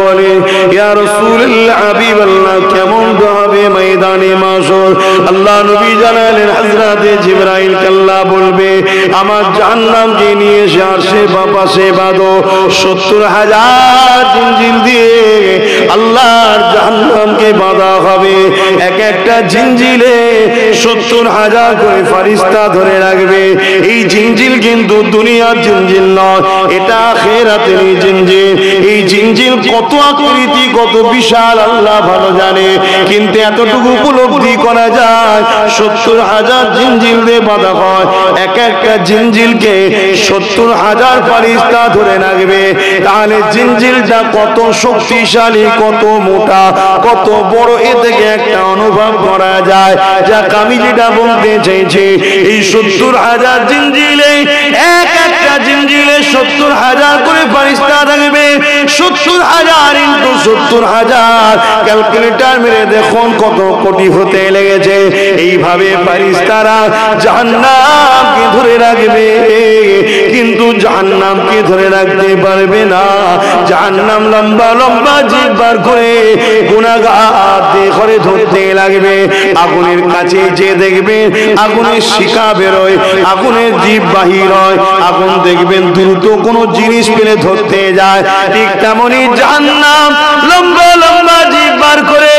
বলে, ইয়া রাসূলুল্লাহ, হাবিবাল্লাহ, কেমন হবে ময়দানে মাশর? আল্লাহ নবী জানালেন, হযরত জিবরাইল আল্লাহ বলবে, আমার জাহান্নামকে নিয়ে এসে আরশে পাশে বাঁধো। 70,000 জিনজিল দিয়ে আল্লাহর জাহান্নামকে বাঁধা হবে। এক একটা জিনজিলে 70,000 করে ফেরেশতা ধরে রাখবে। এই জিনজিল কিন্তু দুনিয়ার জিনজিল নয়, এটা আখিরাতের জিনজিল। এই জিনজিল কত আকৃতি, কত বিশাল আল্লাহ ভালো জানে, কিন্তু এতটুকু উপলব্ধি করা যায় 70,000 জিনজিল দিয়ে বাঁধা হয়। এক একটা জিনজিলকে 70,000 ফেরেশতা ধরে রাখবে। তাহলে জিনজিলটা কত শক্তিশালী, কত মোটা, কত বড়, এ থেকে একটা অনুভব করা যায়। যাক, আমি যেটা বলতে চাইছি, এই 70,000 জিনজিলে এক একটা জিনজিলে 70,000 করে ফেরেশতা থাকবে। 70,000 ইনটু 70,000 ক্যালকুলেটর মেরে দেখুন কত কোটি হতে লেগেছে। এইভাবে ফেরেশতারা জাহান্নামকে ধরে রাখবে, কিন্তু জাহান্নামকে ধরে রাখতে পারবে না। জাহান্নাম লম্বা লম্বা জিভ বার করে গুনাহগার করে ধরতে লাগবে। আগুনের কাছে যে দেখবে আগুনের শিখা বেরোয়, আগুনের জিভ বাহির হয়, আগুন দেখবেন দ্রুত কোনো জিনিস পেলে ধরতে যায়। ঠিক তেমনই জাহান্নাম লম্বা লম্বা জিভ বার করে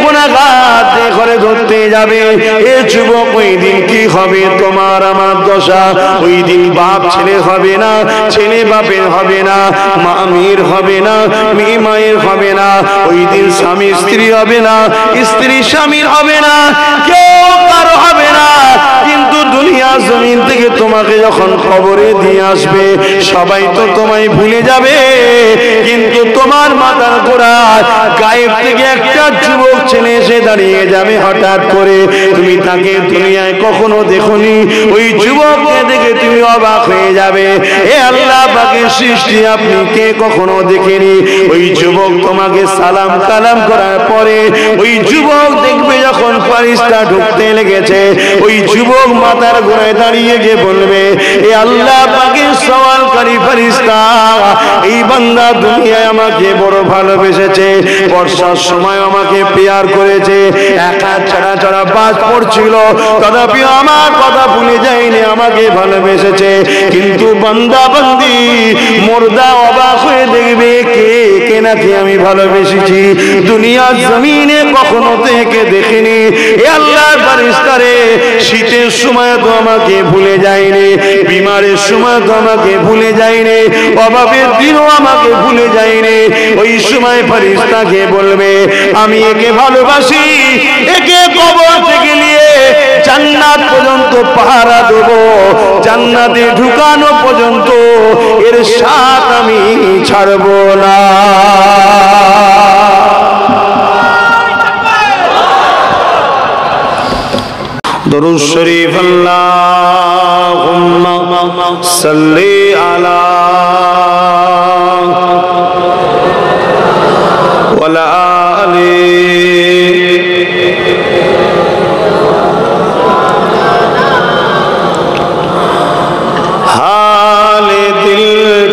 গুনাহগার করে ধরতে যাবে। এ যুবক, ওই দিন কি হবে তোমার আমার দশা? ওই দিন বাপ ছেলে হবে না, ছেলে বাপের হবে না, মা মেয়ের হবে না, মেয়ে মায়ের হবে না। ওই দিন স্বামী স্ত্রী হবে না, স্ত্রী স্বামীর হবে না, কেউ কারো হবে না। কিন্তু দুনিয়া জমিন থেকে তোমাকে যখন কবরে দিয়ে আসবে, সবাই তো তোমায় ভুলে যাবে, কিন্তু তোমার মাথার গোড়ায় গায়েব থেকে একটা যুবক ছেলে এসে দাঁড়িয়ে যাবে হঠাৎ করে। তুমি তাকে দুনিয়ায় কখনো দেখোনি, ওই যুবককে দেখে তুমি অবাক হয়ে যাবে। এ আল্লাহ পাকের সৃষ্টি, আপনি কে কখনো দেখেনি? ওই যুবক তোমাকে সালাম কালাম করার পরে ওই যুবক দেখবে যখন ফেরেশতা ঢুকতে লেগেছে, ওই যুবক মাথার গোড়ায় দাঁড়িয়ে গিয়ে বলবে, এ আল্লাহ পাকের সওয়ালকারী ফেরেশতা, এই বান্দা দুনিয়ায় আমাকে বড় ভালোবেসেছে, বর্ষার সময় আমাকে প্যার করেছে, একা ছাড়া ছাড়া বাজ পড়ছিল, তথাপি আমার কথা ভুলে যায়নি, আমাকে ভালোবেসেছে। কিন্তু বান্দা বান্দি মুর্দা অবাক হয়ে দেখবে, কে কে নাকি আমি ভালোবেসেছি, দুনিয়ার জমিনে কখনো থেকে দেখিনি। এ আল্লাহর ফেরেশতারে, শীতের সময় তো আমাকে ভুলে যায়নি, বিমারের সময় তো আমাকে ভুলে যায়নি, অভাবের দিনও আমাকে ভুলে যায়নি। ওই সময় ফেরেশতাকে বলবে, আমি একে ভালোবাসি, একে কবর থেকে নিয়ে জান্নাত পর্যন্ত পাহারা দেব, জান্নাতে ঢুকানো পর্যন্ত এর সাথ আমি ছাড়ব না। দরুদ শরীফ, আল্লাহুম্মা সাল্লি আলা ওয়ালা আলি हाले दिल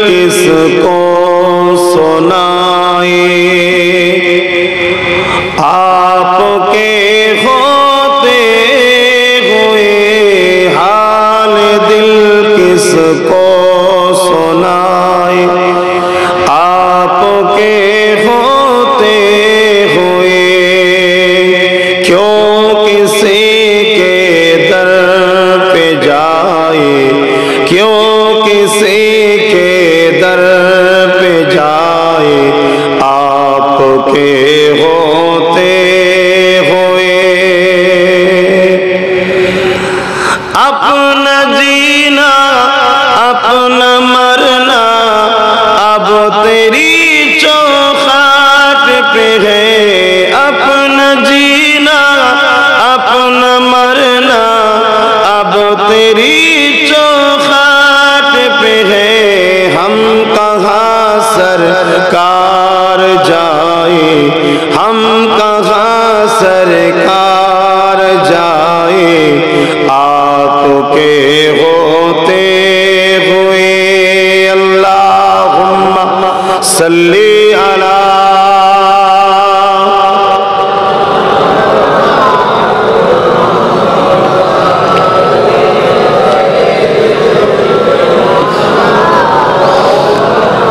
किसको सुनाए, आपके होते हुए हाल दिल किसको सुनाए, आपके होते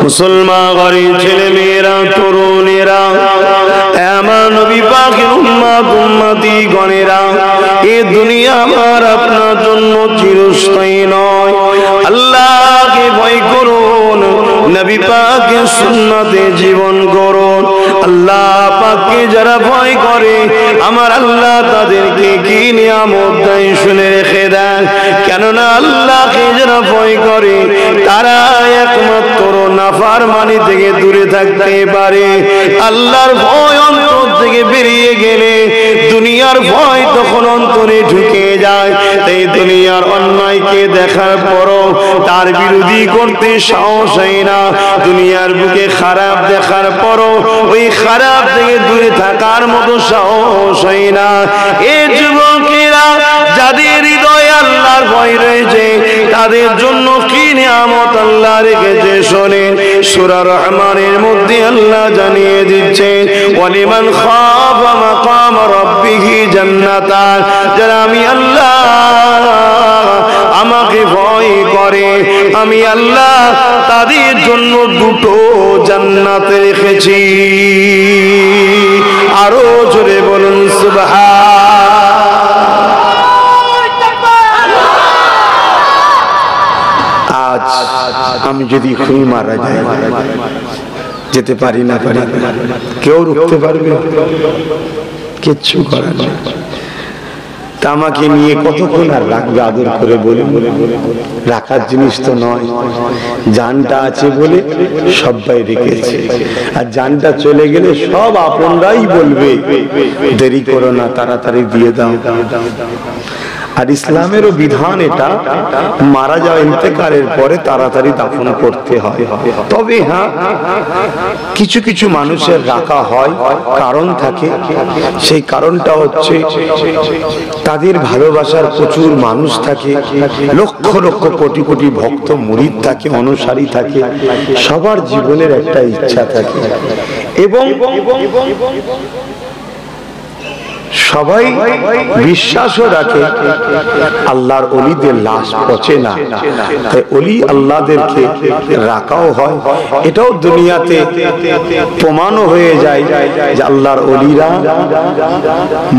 মুসলমান ঘরের ছেলে মেয়েরা, তরুণেরা, আমার নবী পাকের উম্মত উম্মতি গণেরা, এই দুনিয়া আমার আপনার জন্য চিরস্থায়ী নয়। আল্লাহকে ভয় করুন, নবী পাকের সুন্নতে জীবন করুন। আল্লাহ পাককে যারা ভয় করে আমার আল্লাহ তাদেরকে কি নিয়ামত দেয় শুনে রেখে দেন। কেননা আল্লাহকে যারা ভয় করে তারা একমাত্র নাফরমানি থেকে দূরে থাকতে পারে। আল্লাহর ভয় অন্তর থেকে বেরিয়ে গেলে দুনিয়ার ভয় তখন অন্তরে ঢুকে যায়। এই দুনিয়ার অন্যায়কে দেখার পরও তার বিরোধী করতে সাহস হয় না। দুনিয়ার বুকে খারাপ দেখার পরও ওই খারাপ থেকে দূরে থাকার মতো সাহস হয় না। এই যুবকেরা যাদের হৃদয়ে আল্লাহর ভয় রয়েছে তাদের জন্য কি নিয়ামত আল্লাহ রেখেছে শোনেন। সূরা রহমানের মধ্যে আল্লাহ জানিয়ে দিচ্ছে, ওয়ালিমান খাফা মাকাম রাব্বিহি জান্নাতান, যারা আমি আল্লাহ আমাকে ভয় করে আমি আল্লাহ তাদের জন্য দুটো জান্নাত রেখেছি। আরো জোরে বলুন সুবহান। আজ আমি যদি খুই মারা যাই, যেতে পারি না পারি, কেউ রুখতে পারবে? কিচ্ছু করার নেই। তা আমাকে নিয়ে কতক্ষণ আর রাখবে আদর করে বলে? রাখার জিনিস তো নয়। জানটা আছে বলে সবাই রেখেছে, আর জানটা চলে গেলে সব আপনরাই বলবে দেরি করো না, তাড়াতাড়ি দিয়ে দাও। আর ইসলামেরও বিধান এটা, মারা যাওয়া ইন্তেকালের পরে তাড়াতাড়ি দাফন করতে হয়। তবে হ্যাঁ, কিছু কিছু মানুষের রাখা হয়, কারণ থাকে। সেই কারণটা হচ্ছে তাদের ভালোবাসার প্রচুর মানুষ থাকে, লক্ষ লক্ষ কোটি কোটি ভক্ত মুরিদ থাকে, অনুসারী থাকে, সবার জীবনের একটা ইচ্ছা থাকে এবং সবাই বিশ্বাসও রাখে আল্লাহর ওলিদের লাশ পচে না, তাই ওলি আল্লাহদেরকে রাখাও হয়। এটাও দুনিয়াতে প্রমাণও হয়ে যায় যে আল্লাহর ওলিরা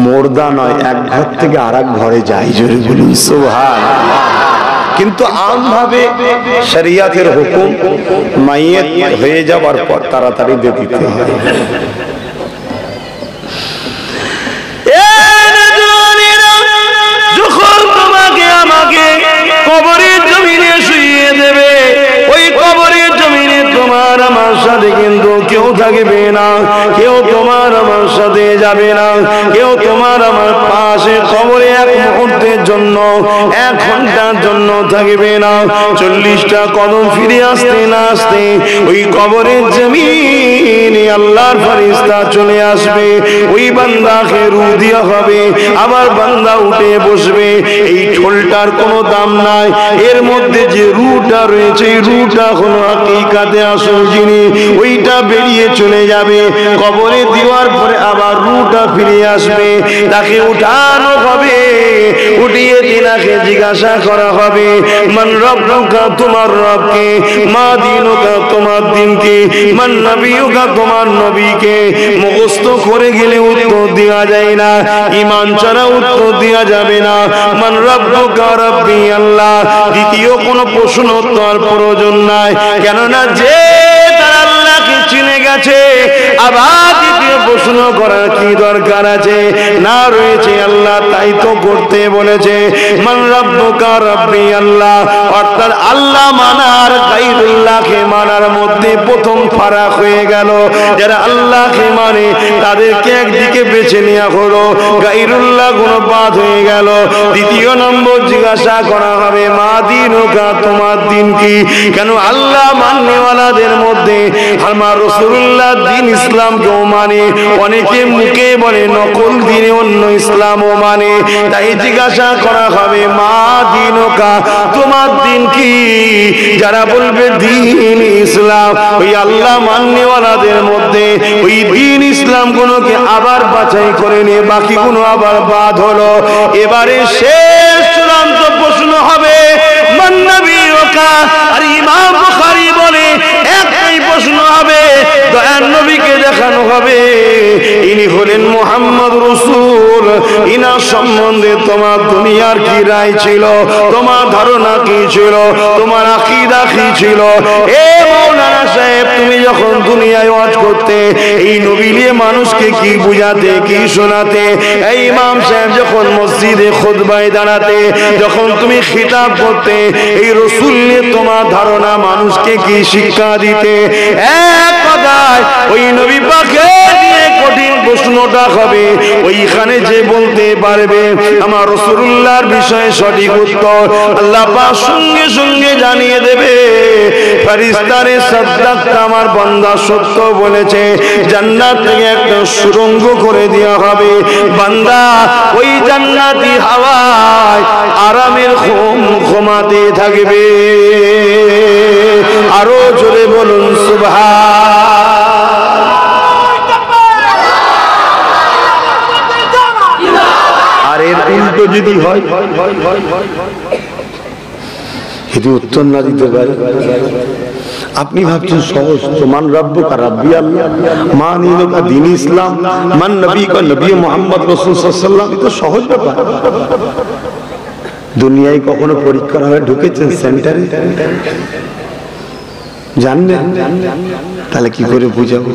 মুর্দা নয়, এক ঘর থেকে আরেক ঘরে যায়। জোরে বলুন সুবহানাল্লাহ। কিন্তু আমভাবে শরিয়াতের হুকুম মাইয়িত হয়ে যাওয়ার পর তাড়াতাড়ি দিয়ে দিতে হয়। কবরের জমিনে শুইয়ে দেবে, ওই কবরের জমিনে তোমার আমার সাথে কিন্তু কেউ থাকবে না, কেউ তোমার আমার সাথে যাবে না, কেউ তোমার আমার পাশে কবরে এক মুহূর্তের জন্য, এক ঘন্টার জন্য থাকবে না। 40টা কদম ফিরে আসতে না আসতে ওই কবরের জমিনে আল্লাহর ফেরেশতা চলে আসবে, ওই বান্দাকে রূহ দেওয়া হবে, আবার বান্দা উঠে বসবে। এই ঠোলটার কোনো দাম নাই, এর মধ্যে যে রূহটা রয়েছে এই রূহটা হলো হাকিকাতে আসল জিনিস, ওইটা বেরিয়ে চলে যাবে। কবরে দেওয়ার পরে আবার রূহটা ফিরে আসবে, তাকে উঠানো হবে, উঠিয়ে তিনাকে জিজ্ঞাসা করা হবে, মান রব্বুকা, তোমার রবকে, মা দীনুকা, তোমার দিনকে, মান নবিয়ুকা, তোমার নবীকে। মুখস্থ করে গেলে উত্তর দেওয়া যায় না, ঈমান ছাড়া উত্তর দেওয়া যাবে না। মান রব্বুকা, রব্বি আল্লাহ। দ্বিতীয় কোনো প্রশ্ন উত্তর প্রয়োজন নাই, কেননা যে তার আল্লাহকে চিনে গেছে আবার দ্বিতীয় প্রশ্ন করার কি দরকার আছে? না রয়েছে আল্লাহ তাই তো করতে বলেছে। মান রব্বুকা, রব্বি আল্লাহ। অর্থাৎ আল্লাহ মানার গায়রুল্লাহকে মানার মধ্যে প্রথম ফারাক হয়ে গেল। যারা আল্লাহকে মানে তাদেরকে একদিকে বেছে নেওয়া হলো, গায়রুল্লাহ গুণ বাদ হয়ে গেল। দ্বিতীয় নম্বর জিজ্ঞাসা করা হবে, মা দীনুকা, তোমার দিন কি? কেন আল্লাহ মাননেওয়ালাদের মধ্যে আমার রাসূলুল্লাহ দিন ইসলামকেও মানে, অনেকে মুখে বলে নকল দিনে অন্য ইসলামও মানে। তাই জিজ্ঞাসা করা হবে, মা দীনুকা, তোমার দিন কি? যারা বলবে দিন ইসলাম, ওই আল্লাহ মাননেওয়ালাদের মধ্যে ওই দিন ইসলাম গুলোকে আবার বাছাই করে নিয়ে বাকি গুলো আবার বাদ হলো। এবারে শেষ চূড়ান্ত প্রশ্ন হবে, মান নবিয়ুকা। আর ইমাম বুখারী বলে একটাই হবে, দয়ার নবীকে দেখানো হবে ইনি হলেন মুহাম্মদ রাসূল। ইনার সম্বন্ধে তোমার দুনিয়ার কি রায় ছিল, তোমার ধারণা কি ছিল, তোমার আকীদা কি ছিল। এ মাওলানা সাহেব, তুমি যখন দুনিয়ায় ওয়াজ করতে এই নবী নিয়ে মানুষকে কি বুঝাতে, কি শোনাতে, এই ইমাম সাহেব যখন মসজিদে খুতবায় দাঁড়াতে, যখন তুমি খিতাব করতে, এই রাসূল নিয়ে তোমার ধারণা মানুষকে কি শিক্ষা দিতে, এক কথায় ওই নবী পাকে দিয়ে কঠিন প্রশ্নটা হবে। ওইখানে যে বলতে পারবে আমার রাসূলুল্লাহর বিষয়ে সঠিক উত্তর, আল্লাহ পাক সঙ্গে সঙ্গে জানিয়ে দেবে ফেরেশতারে সাদ্দাত, আমার বান্দা সত্য বলেছে, জান্নাত থেকে একটা সুড়ঙ্গ করে দেওয়া হবে। বান্দা ওই জান্নাতি হাওয়ায় আরামের ঘুমাতে থাকবে। আরো জোরে বলুন সুবহান। আর এর উল্টো যদি হয়, যদি উত্তর না দিতে পারে, আপনি ভাবছেন সহজ তো, মান রব্বুকা রাব্বি আল্লাহ, মান দীনুকা দ্বীন ইসলাম, মান নবীকা নবী মুহাম্মদ রাসূল সাল্লাল্লাহু আলাইহি ওয়াসাল্লাম, এটা সহজ ব্যাপার। দুনিয়ায় কখনো পরীক্ষা হয়ে ঢুকেছেন সেন্টারে? জানেন? তাহলে কি করে বুঝাবো?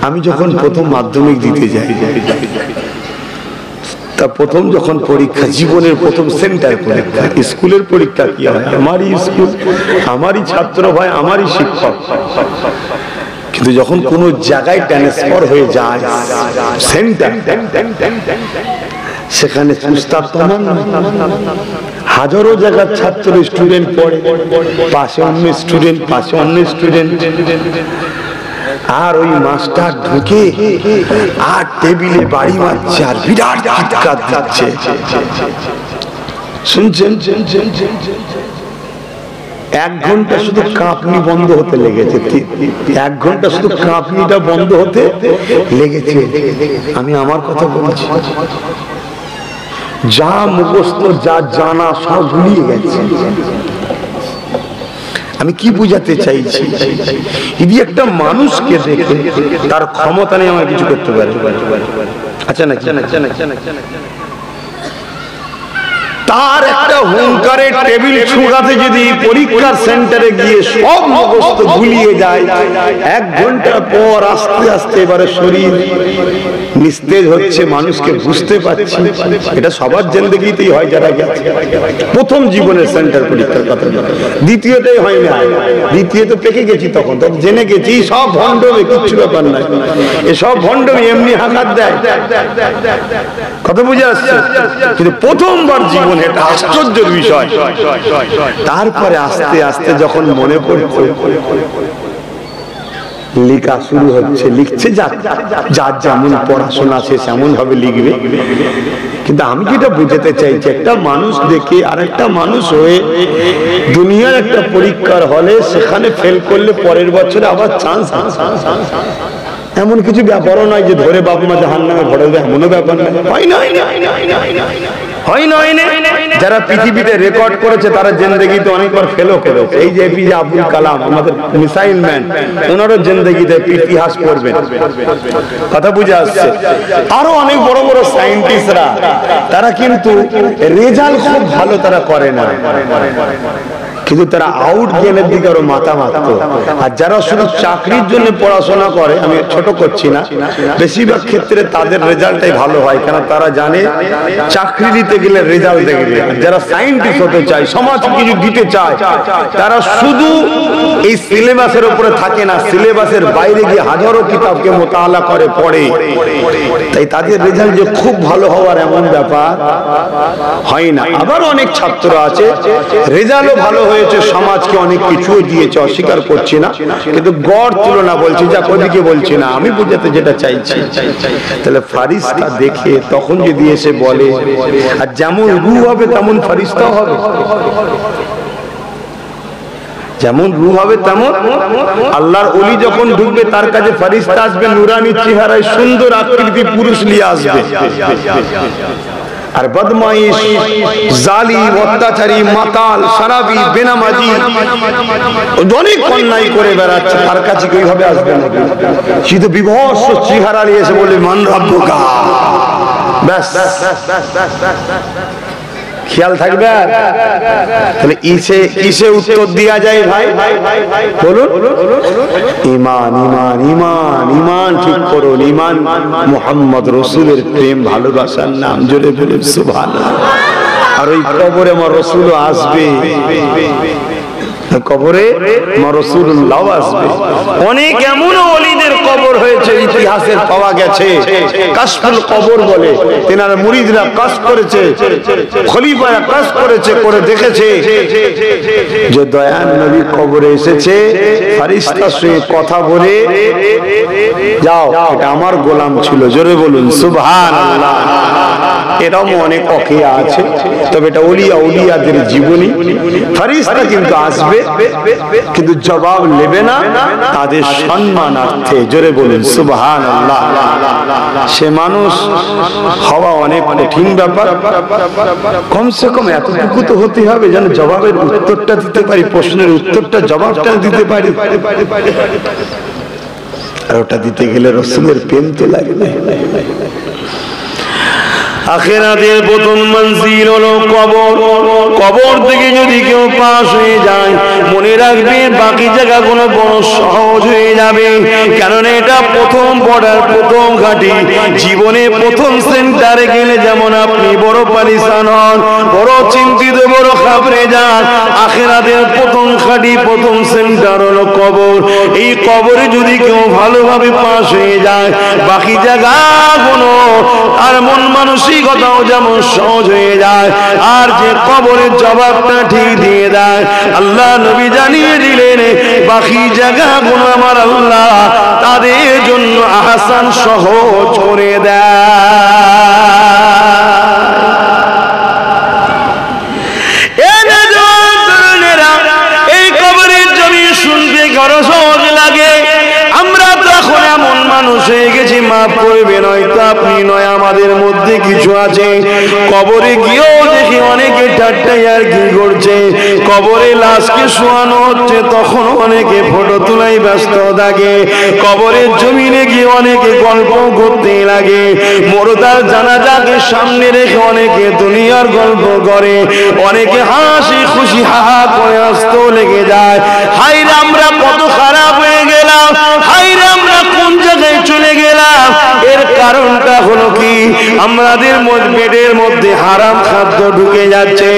আমি যখন প্রথম মাধ্যমিক দিতে যাই, তা প্রথম যখন পরীক্ষা, জীবনের প্রথম সেন্টার পরীক্ষা, স্কুলের পরীক্ষা কি হয়, আমারই স্কুল, আমারই ছাত্র ভাই, আমারই শিক্ষক। কিন্তু যখন কোনো জায়গায় ট্রান্সফার হয়ে যায় সেন্টার, সেখানে উস্তাদ তো আমার নয়, হাজারো জায়গার ছাত্র স্টুডেন্ট পড়ে, পাশে অন্য স্টুডেন্ট, পাশে অন্য স্টুডেন্ট, আর ওই মাস্টার ঢুকে আর টেবিলে বাড়ি মারছে আর বিরাট চিৎকার দিচ্ছে। শুনছেন? 1 ঘন্টা শুধু কাঁপনি বন্ধ হতে লেগেছে, 1 ঘন্টা শুধু কাঁপনিটা বন্ধ হতে লেগেছে। আমি আমার কথা বলছি, যা মুখস্থ, যা জানা সব ভুলিয়ে গেছে। আমি কি বুঝাতে চাইছি, যদি একটা মানুষকে দেখে তার ক্ষমতা নেই আমার কিছু করতে পারে, আচ্ছা না, তার একটা হুঙ্কারের টেবিল ছোঁড়াতে যদি পরীক্ষার সেন্টারে গিয়ে সব মুখস্থ ভুলিয়ে যায়, 1 ঘন্টা পর আস্তে আস্তে এবারে শরীর নিস্তেজ হচ্ছে, মানুষকে বুঝতে পারছি। এটা সবার জিন্দেগিতেই হয় যারা গেছে। প্রথম জীবনের সেন্টার পরীক্ষার কথা, দ্বিতীয়টাই হয় না, দ্বিতীয়ত পেকে গেছি, তখন জেনে গেছি সব ভণ্ডমে, কিচ্ছু ব্যাপার নাই, এসব ভণ্ডমে এমনি হাঁকাত দেয়। কথা বুঝে আসছে? কিন্তু প্রথমবার জীবনে এটা আশ্চর্যের বিষয়। তারপরে আস্তে আস্তে যখন মনে পড়ছে, লেখা শুরু হচ্ছে, লিখছে, যার যেমন পড়াশোনা আছে সেমন ভাবে লিখবে। কিন্তু আমি যেটা বুঝাতে চাইছি, একটা মানুষ দেখে আর একটা মানুষ হয়ে দুনিয়ার একটা পরীক্ষার হলে সেখানে ফেল করলে পরের বছরে আবার চান্স, এমন কিছু ব্যাপারও নয় যে ধরে বাপ মা জাহান্নামে ভরে দেবে, এমনও ব্যাপার নয়। হয় না, যারা পৃথিবীতে রেকর্ড করেছে তারা জিন্দেগিতে অনেকবার ফেলও করেছে। এই যে এপিজে আব্দুল কালাম, আমাদের মিসাইল ম্যান, ওনারও জিন্দেগিতে ইতিহাস পড়বেন। কথা বুঝে আসছে? আরো অনেক বড় বড় সায়েন্টিস্টরা, তারা কিন্তু রেজাল্ট খুব ভালো তারা করে না, কিন্তু তারা আউট গেমের দিকে আরো মাথা মারত। আর যারা শুধু চাকরির জন্য পড়াশোনা করে, আমি ছোট করছি না, বেশিরভাগ ক্ষেত্রে তাদের রেজাল্টটাই ভালো হয়, কেন তারা জানে চাকরি দিতে গেলে রেজাল্ট দেখবে। যারা সায়েন্টিস্ট হতে চায়, সমাজ কিছু দিতে চায়, তারা শুধু এই সিলেবাসের উপরে থাকে না, সিলেবাসের বাইরে গিয়ে হাজারো কিতাবকে মোতালা করে পড়ে। তাই তাদের রেজাল্ট যে খুব ভালো হওয়ার এমন ব্যাপার হয় না। আবার অনেক ছাত্র আছে রেজাল্টও ভালো হয়েছে, সমাজকে অনেক কিছু দিয়েছে, অস্বীকার করছি না, কিন্তু গড় তুলনা বলছি, যা ওদিকে বলছি না, আমি বুঝাতে যেটা চাইছি। তাহলে ফারিস্তা দেখে তখন যদি এসে বলে, আর যেমন রূহ হবে তেমন ফারিস্তাও হবে, যেমন রূহ হবে তেমন আল্লাহর ওলি যখন ঢুকবে তার কাছে ফারিস্তা আসবে, নুরানি চেহারায় সুন্দর আকৃতি পুরুষ নিয়ে আসবে। আর বদমাইশ, জালিম, অত্যাচারী, মাতাল, সারাবি, বেনামাজি অনেক অন্যায় করে বেড়াচ্ছে, তার কাছে কিভাবে আসবে না? সে তো বিভৎস চেহারা নিয়ে এসে বলে মান রব্বুকা, ব্যাস খেয়াল থাকবে। তাহলে কিসে উত্তর দেওয়া যায় ভাই বলুন? ঈমান, ঈমান, ঈমান, ঈমান ঠিক করুন। ঈমান মুহাম্মদ রাসূলের প্রেম ভালোবাসার নাম, জোরে বলুন সুবহানাল্লাহ। আর ওই কবরে আমার রাসূল আসবে, কবরে আমার রাসূলুল্লাহ আসবে। অনেক এমন ওলিদের কবর হয়েছে ইতিহাসের পাওয়া গেছে, কাশফুল কবর বলে, তেনার মুরিদরা কাশ করেছে, খলিফারা কাশ করেছে, করে দেখেছে যে দয়ান নবী কবরে এসেছে, ফেরেশতার সঙ্গে কথা বলে যাও এটা আমার গোলাম ছিল, জোরে বলুন সুবহানাল্লাহ। এরকম অনেক ওয়াকিয়া আছে, তবে এটা ওলিয়া উলিয়াদের জীবনী। ফেরেশতা কিন্তু আসবে, কিন্তু জবাব নেবে না, তাদের সম্মানার্থে, জোরে বলুন সুবহানাল্লাহ। সে মানুষ হওয়া অনেক কঠিন ব্যাপার, কমসে কম এতটুকু তো হতে হবে যেন জবাবের উত্তরটা দিতে পারি, প্রশ্নের উত্তরটা জবাবটা দিতে পারি। আর ওটা দিতে গেলে রাসূলের প্রেম তো লাগে না। আখিরাতের প্রথম মঞ্জিল হলো কবর। কবর থেকে যদি কেউ পাস হয়ে যায়, মনে রাখবে বাকি জায়গাগুলো বড় সহজ হয়ে যাবে, কারণ এটা প্রথম বর্ডার, প্রথম ঘাঁটি। জীবনে প্রথম সেন্টারে গেলে যেমন আপনি বড় পরিশান হন, বড় চিন্তিত, বড় ঘাবড়ে যান, আখিরাতের প্রথম ঘাঁটি, প্রথম সেন্টার হলো কবর। এই কবরে যদি কেউ ভালোভাবে পাস হয়ে যায়, বাকি জায়গাগুলো আর মন মানসিকতাও যেমন সহজ হয়ে যায়। আর যে কবরের জবাবটা ঠিক দিয়ে দেয়, আল্লাহ নবী জানিয়ে দিলেন বাকি জায়গাগুলো আমার আল্লাহ তাদের জন্য আহসান সহজ করে দেয়। এই কবরের জমি শুনতে কারো সহজ লাগে, আমরা তো এখন এমন মানুষ হয়ে গেছি, মাফ করবে, নয়তো আপনি নয় আমাদের মধ্যে কিছু আছে কবরে গিয়েও দেখি অনেকে ঠাট্টাই আর কি করছে। কবরে লাশকে শোয়ানো হচ্ছে, তখন অনেকে ফটো তোলাই ব্যস্ত থাকে। কবরের জমিনে গিয়ে অনেকে গল্প করতে লাগে, মুর্দার জানাজাকে সামনে রেখে অনেকে দুনিয়ার গল্প করে, অনেকে হাসি খুশি হাহা করে আসতে লেগে যায়। হায়রে আমরা কত খারাপ হয়ে গেলাম, হায়রে আমরা কোন জায়গায় চলে গেলাম। এর কারণটা হলো কি, আমাদের পেটের মধ্যে হারাম খাদ্য ঢুকে যাচ্ছে।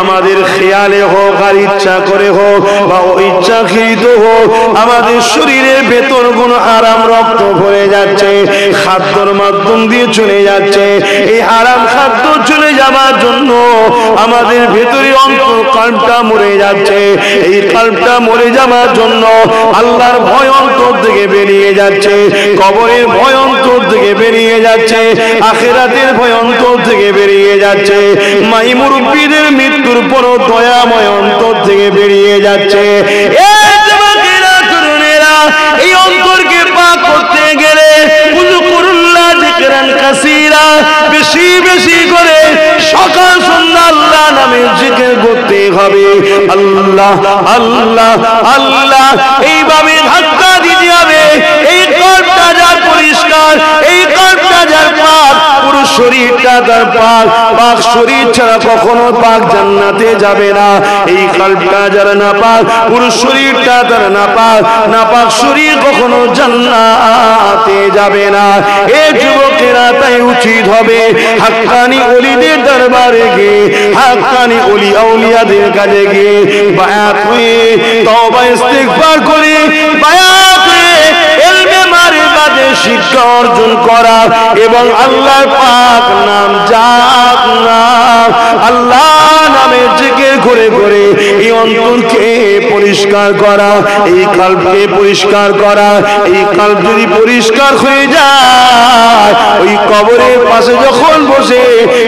আমাদের খেয়ালে হোক আর ইচ্ছা করে হোক বা ইচ্ছাকৃত হোক, আমাদের শরীরের ভেতর কোনো হারাম রক্ত ভরে যাচ্ছে, খাদ্যর মাধ্যম দিয়ে চলে যাচ্ছে। এই হারাম খাদ্য চলে যাবার জন্য আমাদের ভেতরে অন্তর কাল্পটা মরে যাচ্ছে। এই কাল্পটা মরে যাবার জন্য আল্লাহর ভয় অন্তর থেকে বেরিয়ে যাচ্ছে, কবরের ভয় অন্তর থেকে বেরিয়ে যাচ্ছে, আখিরাতের ভয় অন্তর থেকে বেরিয়ে যাচ্ছে, মাই মুরব্বিদের মৃত্যুর পর দয়াময় অন্তর থেকে বেরিয়ে যাচ্ছে। এই অন্তরকে পাক করতে গেলে উযকুরুল্লাহ যিকরান কাসীরা, বেশি বেশি করে সকাল সন্ধ্যা আল্লাহ নামে জিকির করতে হবে। আল্লাহ আল্লাহ আল্লাহ এইভাবে ধাক্কা দিতে হবে। এই কল্পটা যার পরিষ্কার, এই কল্পটা যার পাক, পুরো শরীরটা তার পাক, পাক শরীর ছাড়া কখনো পাক জান্নাতে যাবে না। এই কল্পটা যার না পাক, পুরো শরীরটা তার না পাক, না পাক শরীর কখনো জান্নাতে যাবে না। এ যুবকেরা তাই উচিত হবে হাক্কানি ওলিদের দরবারে গিয়ে, হাক্কানি ওলি আউলিয়াদের কাছে গিয়ে বায়াত হয়ে তওবা ইস্তিগফার করে, বায়াত হয়ে ইলমে মারিফাতের শিক্ষা অর্জন করা এবং আল্লাহর পাক নাম জাপ নাম, আল্লাহ নামে জিকির করে করে এই অন্তরকে পরিষ্কার করা, এই কলবকে পরিষ্কার করা। এই কলব যদি পরিষ্কার হয়ে যায়, ওই কবরের পাশে যখন বসে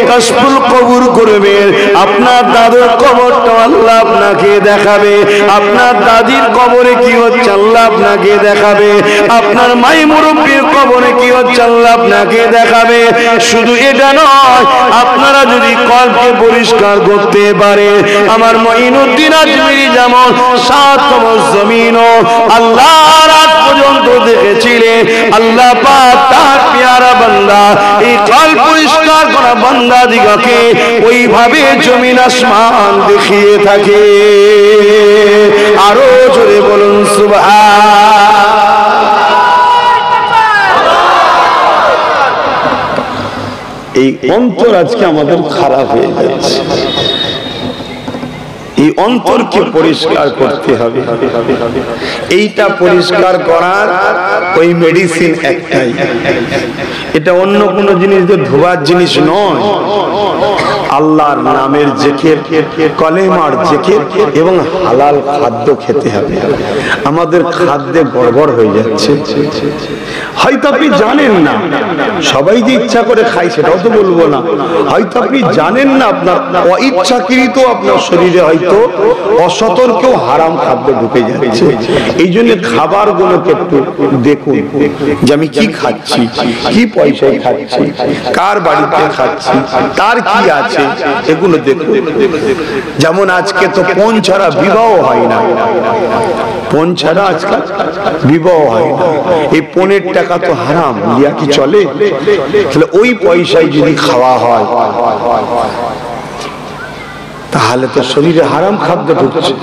কাশফুল কবর করবেন, আপনার দাদুর কবরটা আল্লাহ আপনাকে দেখাবে, আপনার দাদির কবরে কি হচ্ছে আল্লাহ আপনাকে দেখাবে, আপনার মাই মুরব্বির কবরে কি হচ্ছে আল্লাহ আপনাকে দেখাবে। শুধু এটা নয়, আপনারা যদি কলবকে পরিষ্কার করতে পারে। আমার মঈনুদ্দিন আজমিরি যেমন 7তম জমিনও আল্লাহর আজ পর্যন্ত দেখেছিলেন, আল্লাহ পাক তার পেয়ারা বান্দা এই কলব পরিষ্কার করা বান্দা দিগকে ওইভাবে জমিন আসমান দেখিয়ে থাকে। আরো জোরে বলুন সুবহান। এই অন্তর আজকে আমাদের খারাপ হয়ে যাচ্ছে, এই অন্তরকে পরিষ্কার করতে হবে। এইটা পরিষ্কার করার ওই মেডিসিন একটাই, এটা অন্য কোনো জিনিস দিয়ে ধোয়ার জিনিস নয়। আল্লাহর নামের জিকির, কলেমার জিকির এবং হালাল খাদ্য খেতে হবে। আমাদের খাদ্যে গড়বড় হয়ে যাচ্ছে। হয়তো আপনি জানেন না, সবাই যে ইচ্ছা করে খায় সেটাও তো বলবো না, হয়তো আপনি জানেন না আপনার অইচ্ছাকৃত আপনার শরীরে হয়তো অসতর্কেও হারাম খাদ্য ঢুকে যাচ্ছে। এই জন্য খাবার গুলোকে একটু দেখুন যে আমি কি খাচ্ছি, কি পয়সায় খাচ্ছি, কার বাড়িতে খাচ্ছি, তার কি আছে, এগুলো দেখুন। যেমন আজকে তো পণ ছাড়া বিবাহ হয় না, পণ ছাড়া আজকাল বিবাহ হয় না। এই পণের টাকা তো হারাম, ইয়া কি চলে? তাহলে ওই পয়সায় যদি খাওয়া হয় তাহলে তো শরীরে হারাম খাদ্য ঢুকছে।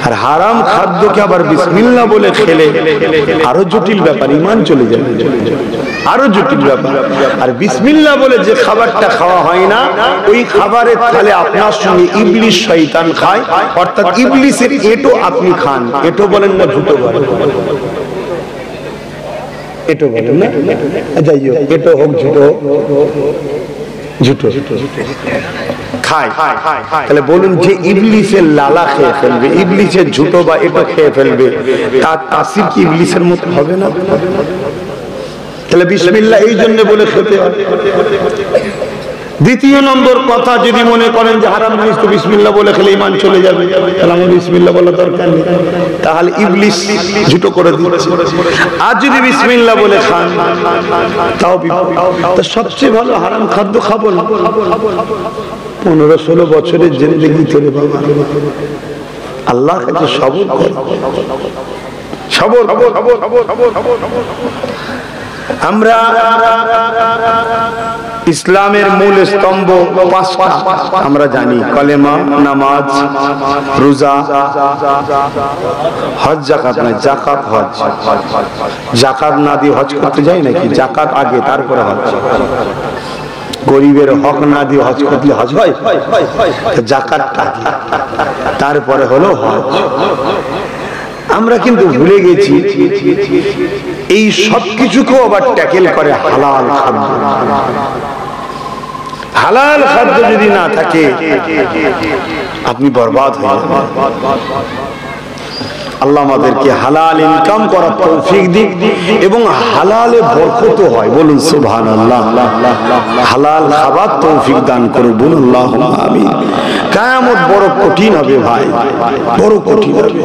আর হারাম খাদ্যকে আবার বিসমিল্লাহ বলে খেলে আরো জটিল ব্যাপার, ঈমান চলে যাবে, আরো জটিল ব্যাপার। আর বিসমিল্লাহ বলে যে খাবারটা খাওয়া হয় না, ওই খাবারের থালে আপনার সঙ্গে ইবলিস শয়তান খায়, অর্থাৎ ইবলিসের এঁটো আপনি খান। এঁটো বলেন না ঝুটো বলেন? এঁটো বলেন না? যাই হোক, এঁটো হোক ঝুটো হোক, ঝুটো খায়। তাহলে বলুন, যে ইবলিসের লালা খেয়ে ফেলবে, ইবলিসের ঝুটো বা এঁটো খেয়ে ফেলবে, তার তাসির কি ইবলিসের মতো হবে না? তাহলে বিসমিল্লাহ এই জন্য বলে খেতে হবে। দ্বিতীয় নম্বর কথা, যদি মনে করেন যে হারাম জিনিস তো বিসমিল্লাহ বলে খেলে ঈমান চলে যাবে, তাহলে আমার বিসমিল্লাহ বলা দরকার নেই, তাহলে ইবলিস ঝুটো করে দিচ্ছে। আর যদি বিসমিল্লাহ বলে খান তাও তো সবচেয়ে ভালো হারাম খাদ্য খাবো না। 15-16 বছরের জিন্দেগি চলে বাবা, আল্লাহর কাছে সবর কর, সবর। আমরা ইসলামের মূল স্তম্ভ 5টা আমরা জানি, কলেমা, নামাজ, রোজা, হজ, জাকাত। না, জাকাত, হজ। জাকাত না দিয়ে হজ করতে যাই নাকি? জাকাত আগে, তারপরে হজ। গরিবের হক না দিয়ে হজ করলে হজ হয়? জাকাতটা তারপরে হলো হজ। আমরা কিন্তু ভুলে গেছি এই সব কিছুকেও আবার ট্যাকেল করে হালাল খাদ্য। হালাল খাদ্য যদি না থাকে আপনি বরবাদ হয়ে যাবেন। আল্লাহ আমাদেরকে হালাল ইনকাম করার তৌফিক দিক এবং হালালে বরকত হয়, বলুন সুবহানাল্লাহ। হালাল খাবার তৌফিক দান করুন, বলুন আল্লাহুম্মা আমিন। কিয়ামত বড় কঠিন হবে ভাই, বড় কঠিন হবে।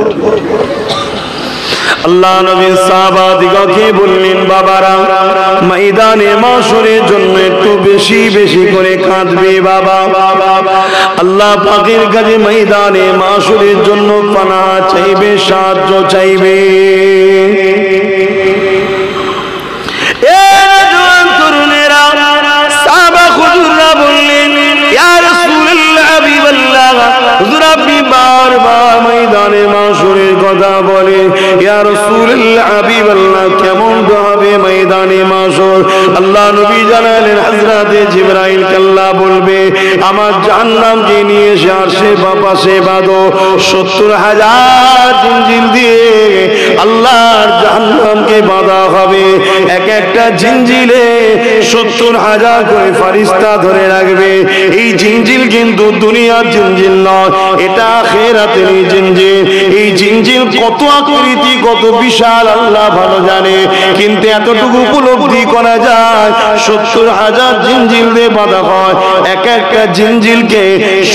আল্লাহ নবী সাহাবাদিগকে বললেন, বাবারা ময়দানে মাশরের জন্য একটু বেশি বেশি করে কাঁদবে বাবা। আল্লাহ পাকের কাছে ময়দানে মাশরের জন্য পানা চাইবে, সাহায্য চাইবে। এ জওয়ান তরুণেরা, সাহাবা হুজুররা বললেন, ইয়া রাসূলুল্লাহ, হাবিবাল্লাহ, হুজুর আপনি বারবার ময়দানে মাশরের কথা বলে, ইয়া রাসূলুল্লাহ, হাবিবাল্লাহ, কেমন হবে ময়দানে মাশর? আল্লাহ নবী জানালেন, হযরতে জিবরাইল আল্লাহ বলবে, আমার জাহান্নামকে নিয়ে এসে আরশে পাশে বাঁধো, 70,000 জিঞ্জির দিয়ে আল্লাহর জাহান্নামকে বাঁধা হবে। এক একটা জিঞ্জিরে 70,000 করে ফেরেশতা ধরে রাখবে। এই জিঞ্জিলকে কিন্তু দুনিয়ার জিনজিল নয়, এটা আখিরাতের জিনজিল। এই জিনজিল কত আকৃতি, কত বিশাল আল্লাহ ভালো জানে, কিন্তু এতটুকু উপলব্ধি করা যায় 70,000 জিনজিল দিয়ে বাঁধা হয়। এক একটা জিনজিলকে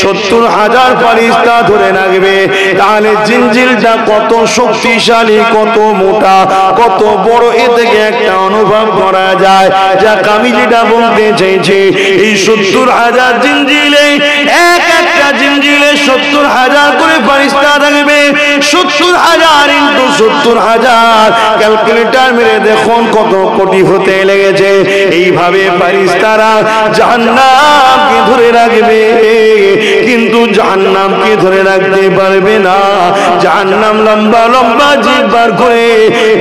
70,000 ফেরেশতা ধরে রাখবে। তাহলে জিনজিলটা কত শক্তিশালী, কত মোটা, কত বড়, এ থেকে একটা অনুভব করা যায়। যা আমি যেটা বলতে চাইছি, এই 70,000 জিনজিলে এক একটা জিনজিলে 70,000 করে ফেরেশতা থাকবে। 70,000 ইনটু 70,000 ক্যালকুলেটর মেরে দেখুন কত কোটি হতে লেগেছে। এইভাবে ফেরেশতারা জাহান্নামকে ধরে রাখবে, কিন্তু জাহান্নামকে ধরে রাখতে পারবে না। জাহান্নাম লম্বা লম্বা জিভ বার করে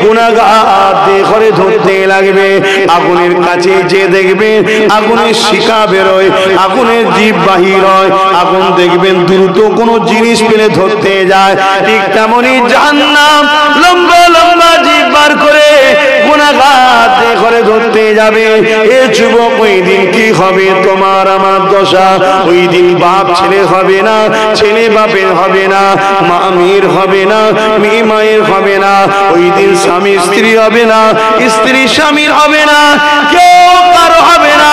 গুনাহগার করে ধরতে লাগবে। আগুনের কাছে যে দেখবে আগুনের শিখা বেরোয়, আগুনের জিভ বাহির হয়, আগুন দেখবেন দ্রুত কোনো জিনিস পেলে ধরতে যায়। ঠিক তেমনি জাহান্নাম লম্বা লম্বা জিভ বার করে গুনাহগার করে ধরতে যাবে। এ যুবক, ওই দিন কি হবে তোমার আমার দশা? ওই দিন বাপ ছেলে হবে না, ছেলে বাপের হবে না, মা মেয়ের হবে না, মেয়ে মায়ের হবে না। ওই দিন স্বামী স্ত্রী হবে না, স্ত্রী স্বামীর হবে না, কেউ কারো হবে না।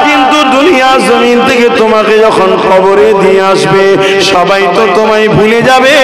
কিন্তু দুনিয়া জমিন থেকে তোমাকে যখন কবরে দিয়ে আসবে, সবাই তো তোমায় ভুলে যাবে,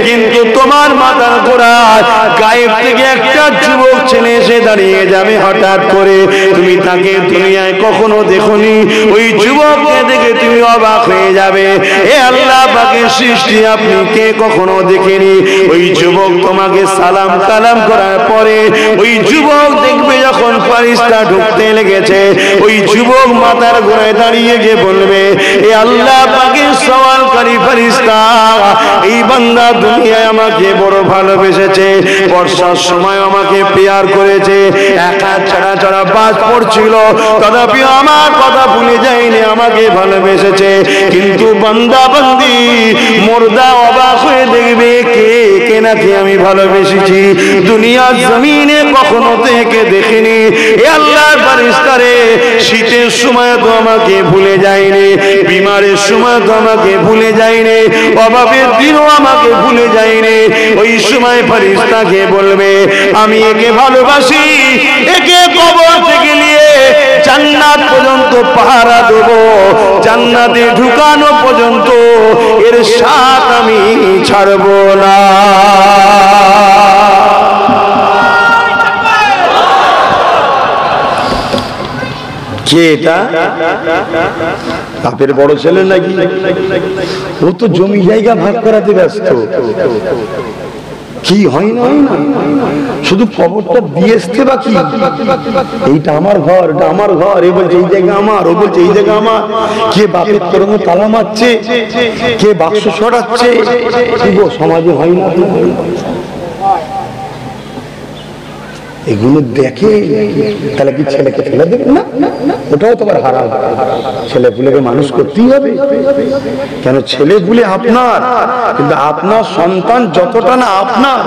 কিন্তু তোমার মাথার গোড়ায় গায়েব থেকে একটা যুবক ছেলে এসে দাঁড়িয়ে যাবে হঠাৎ করে। তুমি তাকে দুনিয়ায় কখনো দেখোনি, ওই যুবককে দেখে তুমি অবাক হয়ে যাবে। এ আল্লাহ পাকের সৃষ্টি, আপনি কে কখনো দেখেনি। ওই যুবক তোমাকে সালাম কালাম করার পরে ওই যুবক দেখবে যখন ফেরেশতা ঢুকতে লেগেছে, ওই যুবক মাথার গোড়ায় দাঁড়িয়ে গিয়ে বলবে, এ আল্লাহ পাকের সওয়ালকারী ফেরেশতা, এই বান্দা দুনিয়ায় আমাকে বড় ভালোবেসেছে, বর্ষার সময় আমাকে প্যার করেছে, একা ছাড়া ছাড়া বাজ পড়ছিল, তথাপি আমার কথা ভুলে যায়নি, আমাকে ভালোবেসেছে। কিন্তু বান্দা বান্দি মুর্দা অবাক হয়ে দেখবে, কে কে নাকি আমি ভালোবেসেছি, দুনিয়ার জমিনে কখনো থেকে দেখিনি। এ আল্লাহর ফেরেশতা রে, শীতের সময় তো আমাকে ভুলে যায়নি, বিমারের সময় তো আমাকে ভুলে যায়নি, অভাবের দিনও আমাকে ভুলে যায়নি। ওই সময় ফেরেশতাকে বলবে, আমি একে ভালোবাসি, একে কবর থেকে নিয়ে জান্নাত পর্যন্ত পাহারা দেব, জান্নাতে ঢুকানো পর্যন্ত এর সাথ আমি ছাড়ব না। কে এটা? বাপের বড় ছেলে নাকি? ও তো জমি জায়গা ভাগ করাতে ব্যস্ত। কি হয় না, শুধু খবরটা দিয়ে আসতে বাকি। এইটা আমার ঘর, এটা আমার ঘর, এ বলছে এই জায়গা আমার, ও বলছে এই জায়গা আমার। কে বাপের তরঙ্গ তালা মারছে, কে বাক্স সরাচ্ছে, সমাজে হয় না। এগুলো দেখে তাহলে কি ছেলেকে ফেলে দেবে না? ওটাও তোমার হারাম। ছেলে পুলেকে মানুষ করতেই হবে। কেন? ছেলে পুলে আপনার, কিন্তু আপনার সন্তান যতটা না আপনার,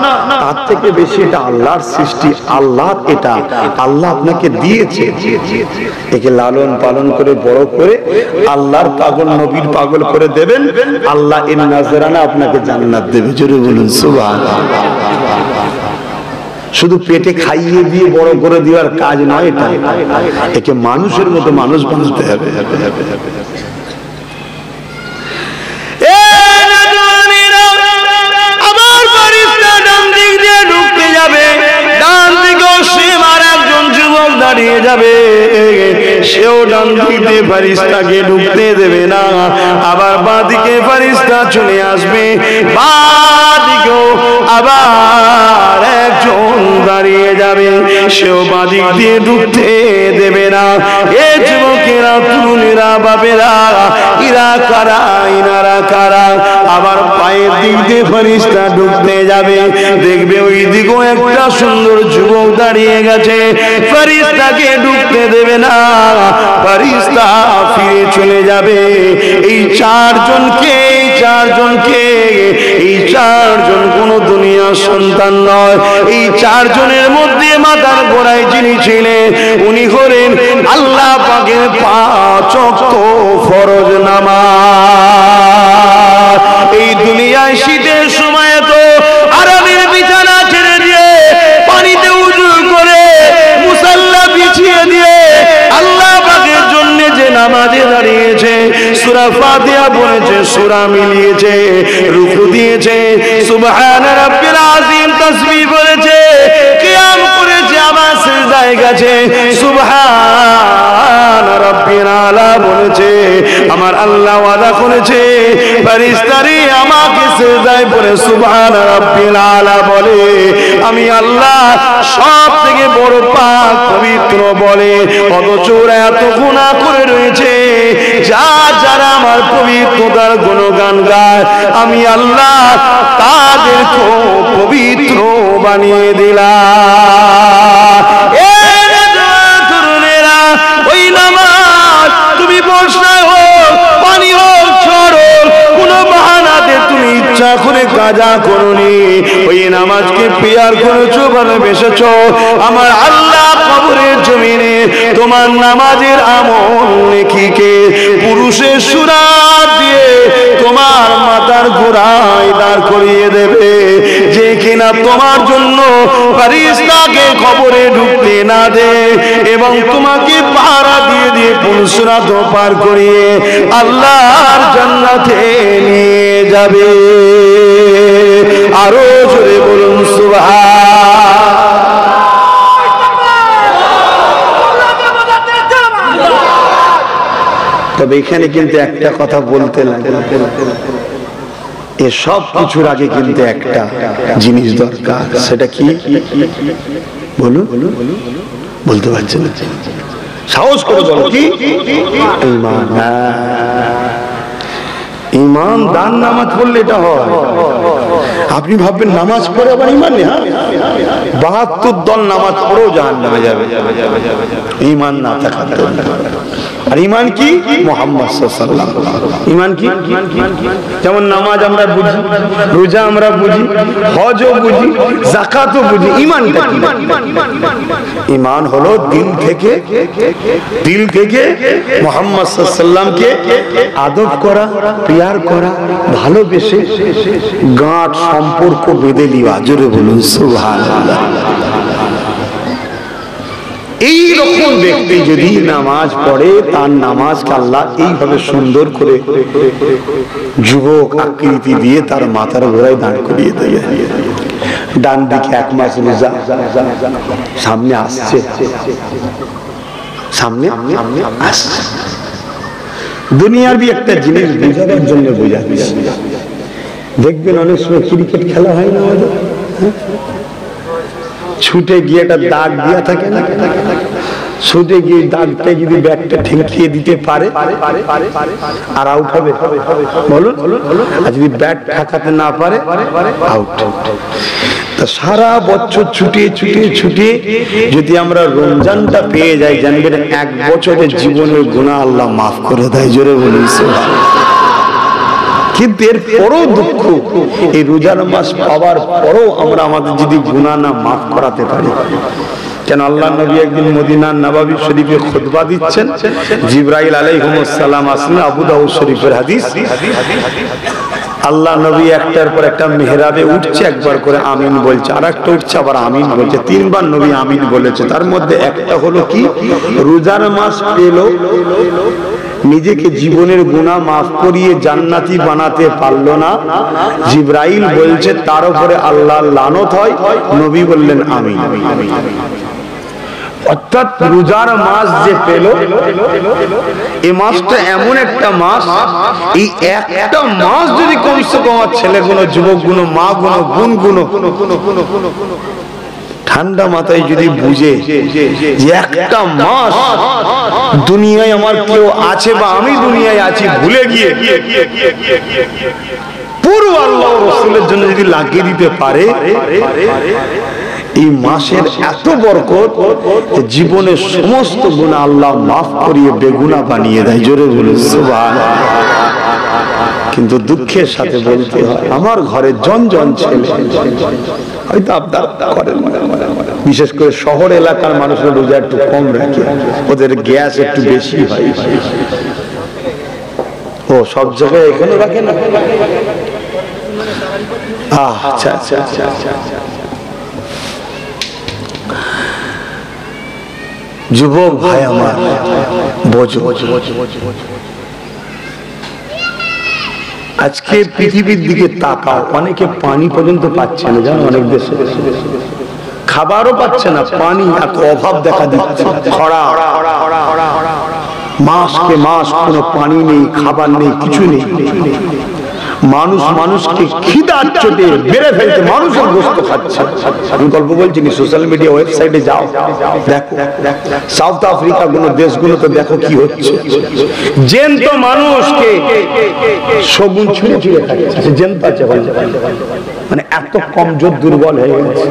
তার থেকে বেশি এটা আল্লাহর সৃষ্টি, আল্লাহ, এটা আল্লাহ আপনাকে দিয়েছে। একে লালন পালন করে বড় করে আল্লাহর পাগল, নবীর পাগল করে দেবেন, আল্লাহ এর নাজরানা আপনাকে জান্নাত দেবে। জোরে বলুন সুবহানাল্লাহ। শুধু পেটে খাইয়ে দিয়ে বড় করে দেওয়ার কাজ নয় এটা, একে মানুষের মতো মানুষ বানাতে হবে। আবার ফেরেশতা ডান দিক দিয়ে ঢুকতে যাবে, ডান দিকেও সেম আর একজন যুবক দাঁড়িয়ে যাবে, সেও ডান দিক দিয়ে ফেরেশতাকে ঢুকতে দেবে না। আবার বাঁ দিকে ফেরেশতা চলে আসবে, বাঁ দিকেও আবার একজন দাঁড়িয়ে যাবে, সেও বাঁ দিক দিয়ে ঢুকতে দেবে না। এ যুবকেরা, তরুণেরা, বাবেরা, ইরা কারা, ইনারা কারা? আবার পায়ের দিক দিয়ে ফেরেশতা ঢুকতে যাবে, দেখবে ওই দিকেও একটা সুন্দর যুবক দাঁড়িয়ে গেছে, ফেরেশতাকে ঢুকতে দেবে না, ফেরেশতা ফিরে চলে যাবে। এই চারজনকে, এই চারজন কোন দুনিয়ার সন্তান নয়। এই চারজনের মধ্যে মাথার গোড়ায় যিনি ছিলেন, উনি হলেন আল্লাহ পাকের 5 ওয়াক্ত ফরজ নামাজ। নামাজে দাঁড়িয়েছে, সূরা ফাতিহা পড়েছে, সূরা মিলিয়েছে, রুকু দিয়েছে, সুবহান রাব্বিল আযীম তাসবিহ করেছে, কিয়াম করেছে, আবার সিজদায় গেছে, সুবহান রাব্বিল আলা বলেছে। আমার আল্লাহ ওয়াদা করেছে ফেরেশতারা আমাকে সিজদায় পড়ে সুবহান রাব্বিল আলা বলে, আমি আল্লাহ সব থেকে বড় পাক পবিত্র বলে। অথচ ওরা এত গুনাহ করে রয়েছে, যারা আমার পবিত্রতার গুণগান গায়, আমি আল্লাহ তাদেরকে পবিত্র বানিয়ে দিলাম। তরুণেরা, ওই নামাজ তুমি বর্ষায় হোক, পানি হোক, ঝড় হোক, কোনো বাহানাতে তুমি ইচ্ছা করে কাজা করনি, ওই নামাজকে পেয়ার করেছো, ভালোবেসেছো, আমার আল্লাহ কবরের জমিনে তোমার নামাজের আমল নেকিকে পুরুষের সুরাত দিয়ে তোমার মাথার গোড়ায় দাঁড় করিয়ে দেবে, যে কিনা তোমার জন্য ফেরেশতাকে কবরে ঢুকতে না দে এবং তোমাকে পাহারা দিয়ে দিয়ে পুরুষরাত পার করিয়ে আল্লাহর জান্নাতে নিয়ে যাবে। আরো জোরে বলুন সুবহান। তবে এখানে কিন্তু একটা কথা বলতে লাগে, এ সব কিছুর আগে কিন্তু একটা জিনিস দরকার, সেটা কি বলুন? বলতে পারছেন না, সাহস করে বলো কি? ঈমান। ঈমান দান নামাজ পড়লে এটা হয়। আপনি ভাববেন নামাজ পড়ে আবার ঈমান নেই, ৭২ দল নামাজ পড়েও জাহান্নামে যাবে ঈমান না থাকার। আর ঈমান কি? মুহাম্মদ সাল্লাল্লাহু আলাইহি ওয়াসাল্লাম। ঈমান কি? যেমন নামাজ আমরা বুঝি, রোজা আমরা বুঝি, হজও বুঝি, যাকাতও বুঝি, ঈমানটা কি? ঈমান হলো দিল থেকে মুহাম্মদ সাল্লাল্লাহু আলাইহি ওয়াসাল্লামকে আদব করা, প্যার করা, ভালোবেসে গাঁট সম্পর্ক বেঁধে নেওয়া। জোরে বলুন সুবহানাল্লাহ। এই রকম ব্যক্তি যদি নামাজ পড়ে, তার নামাজকে আল্লাহ এইভাবে সুন্দর করে যুবক আকৃতি দিয়ে তার মাথার গোড়ায় দাঁড় করিয়ে দেয়। ডান দিকে 1 মাস রোজা সামনে আসছে, দুনিয়ার বি একটা জিনিস বোঝাবার জন্য বোঝাচ্ছি। দেখবেন অনেক সময় ক্রিকেট খেলা হয় না, আমাদের ছুটে গিয়ে একটা দাগ দিয়া থাকে না, ছুটে গিয়ে দাগটা যদি ব্যাটটা ঠেকিয়ে দিতে পারে আর আউট হবে, বলুন? আর যদি ব্যাট ঠেকাতে না পারে আউট। তা সারা বছর ছুটে যদি আমরা রমজানটা পেয়ে যাই, জানবেন 1 বছরের জীবনের গুনাহ আল্লাহ মাফ করে দেয়। জোরে বলুন সুবহানাল্লাহ। কিন্তু এর পরও দুঃখ, এই রোজার মাস পাওয়ার পরও আমরা আমাদের যদি গুনাহ না মাফ করাতে পারি। কেন আল্লাহ নবী একদিন মদিনার নববী শরীফে খুতবা দিচ্ছেন, জিবরাইল আলাইহিস সালাম আসলেন, আবু দাউদ শরীফের হাদিস। আল্লাহ নবী একটার পর একটা মেহরাবে উঠছে, একবার করে আমিন বলছে, আর একটা উঠছে আবার আমিন বলছে, 3 বার নবী আমিন বলেছে। তার মধ্যে একটা হলো কি, রোজার মাস পেল, নিজেকে জীবনের গুনাহ মাফ করিয়ে জান্নাতি বানাতে পারলো না, জিবরাইল বলছে তার উপরে আল্লাহর লানত হয়, নবী বললেন আমিন। অর্থাৎ রোজার মাস যে পেল, এই মাসটা এমন একটা মাস, এই একটা মাস যদি কমসে কম ছেলেগুলো, যুবকগুলো, মাগুলো, বোনগুলো ঠান্ডা মাথায় যদি বুঝে যে একটা মাস দুনিয়ায় আমার কেউ আছে বা আমি দুনিয়ায় আছি ভুলে গিয়ে পুরো আল্লাহ রাসূলের জন্য যদি লাগিয়ে দিতে পারে, এই মাসের এত বরকত যে জীবনের সমস্ত গুনাহ আল্লাহ মাফ করিয়ে বেগুনাহ বানিয়ে দেয়। জোরে বলুন সুবহানাল্লাহ। কিন্তু দুঃখের সাথে বলতে হয়, আমার ঘরে জন ছেলে, হয়তো আপনার করেন, বিশেষ করে শহর এলাকার মানুষের রোজা একটু কম রাখে, ওদের গ্যাস একটু বেশি হয়। ও সব জায়গায় এখানে রাখে না? আচ্ছা আচ্ছা আচ্ছা আচ্ছা। যুবক ভাই আমার বোঝো, আজকে পৃথিবীর দিকে তাকাও, অনেকে পানি পর্যন্ত পাচ্ছে না, জানো অনেক দেশে খাবারও পাচ্ছে না, পানি এত অভাব দেখা দিচ্ছে, খরা, মাসকে মাস কোনো পানি নেই, খাবার নেই, কিছু নেই। মানুষ মানুষকে খিদার চোটে মেরে ফেলতে মানুষের গোশত খাচ্ছে। আমি গল্প বলছি, সোশ্যাল মিডিয়া ওয়েবসাইটে যাও, দেখো সাউথ আফ্রিকা গুলো দেশগুলো তো দেখো কি হচ্ছে, জ্যান্ত মানুষকে শগুন ছুঁড়ে ছুঁড়ে খাচ্ছে, জ্যান্ত আছে, মানে এত কমজোর দুর্বল হয়ে গেছে।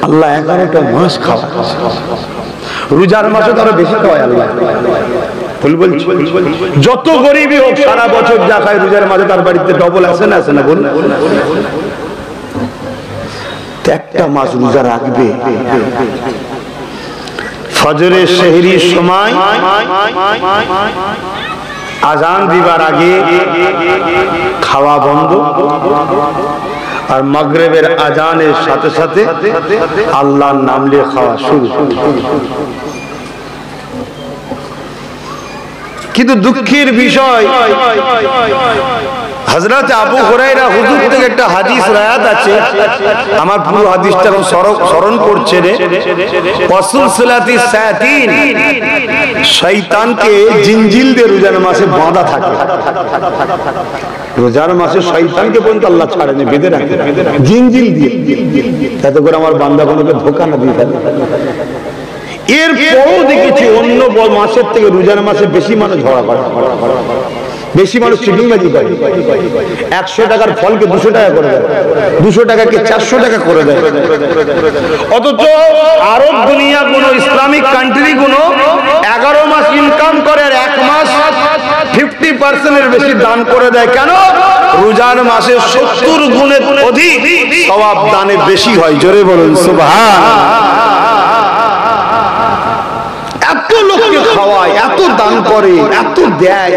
আল্লাহ 11টা মাস খাওয়াচ্ছে, রোজার মাসে তারা বেশি খাওয়ায় আল্লাহ। যত গরিবই হোক সারা বছর যা খায় রোজার মাঝে তার বাড়িতে ডবল আসে না, আসে না বল? একটা মাস রোজা রাখবে, ফজরের সেহরির সময় আজান দিবার আগে খাওয়া বন্ধ, আর মাগরিবের আজানের সাথে সাথে আল্লাহর নাম নিয়ে খাওয়া শুরু। কিন্তু দুঃখের বিষয়, হযরত আবু হুরায়রা হুজুর থেকে একটা হাদিস রায়াত আছে, আমার পুরো হাদিসটা স্মরণ করছে রে। রাসূল সাল্লাল্লাহু শায়াতিন, শয়তানকে জিনজিল দিয়ে রোজার মাসে বাঁধা থাকে। রোজার মাসে শয়তানকে পর্যন্ত আল্লাহ ছাড়েনি, বেঁধে রাখে জিনজিল দিয়ে, যাতে করে আমার বান্দা কোনোকে ধোঁকা না দিয়ে ফেলে। এরপরও দেখেছি অন্য মাসের থেকে রোজার মাসে বেশি মানুষ ঝগড়া করে, বেশি মানুষ চিটিংবাজি করে। 100 টাকার ফলকে 200 টাকা করে দেয়, 200 টাকাকে 400 টাকা করে দেয়। অথচ আরব দুনিয়া কোন ইসলামিক কান্ট্রি কোন 11 মাস ইনকাম করে আর 1 মাস 50% বেশি দান করে দেয়। কেন? রোজার মাসে 70 গুণের অধিক সওয়াব দানে বেশি হয়। জোরে বলুন সুবহানাল্লাহ। এত লোককে খাওয়ায়, এত দান করে, এত দেয়,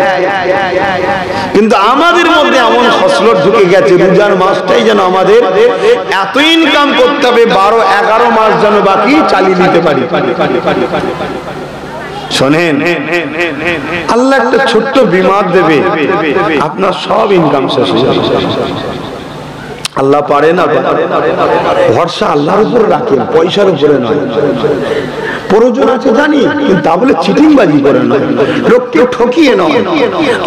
কিন্তু আমাদের মধ্যে এমন খসলত ঢুকে গেছে, রোজার মাসটাই যেন আমাদের এত ইনকাম করতে হবে, 12-11 মাস যেন বাকি চালিয়ে নিতে পারি। শোনেন, আল্লাহ একটা ছোট্ট বিমার দেবে, আপনার সব ইনকাম শেষ হয়ে যাবে। আল্লাহ পারে না, ভরসা আল্লাহর উপর রাখেন, পয়সার উপরে নয়। প্রয়োজন আছে জানি, কিন্তু তা বলে চিটিংবাজি করে নয়, লোককে ঠকিয়ে নয়।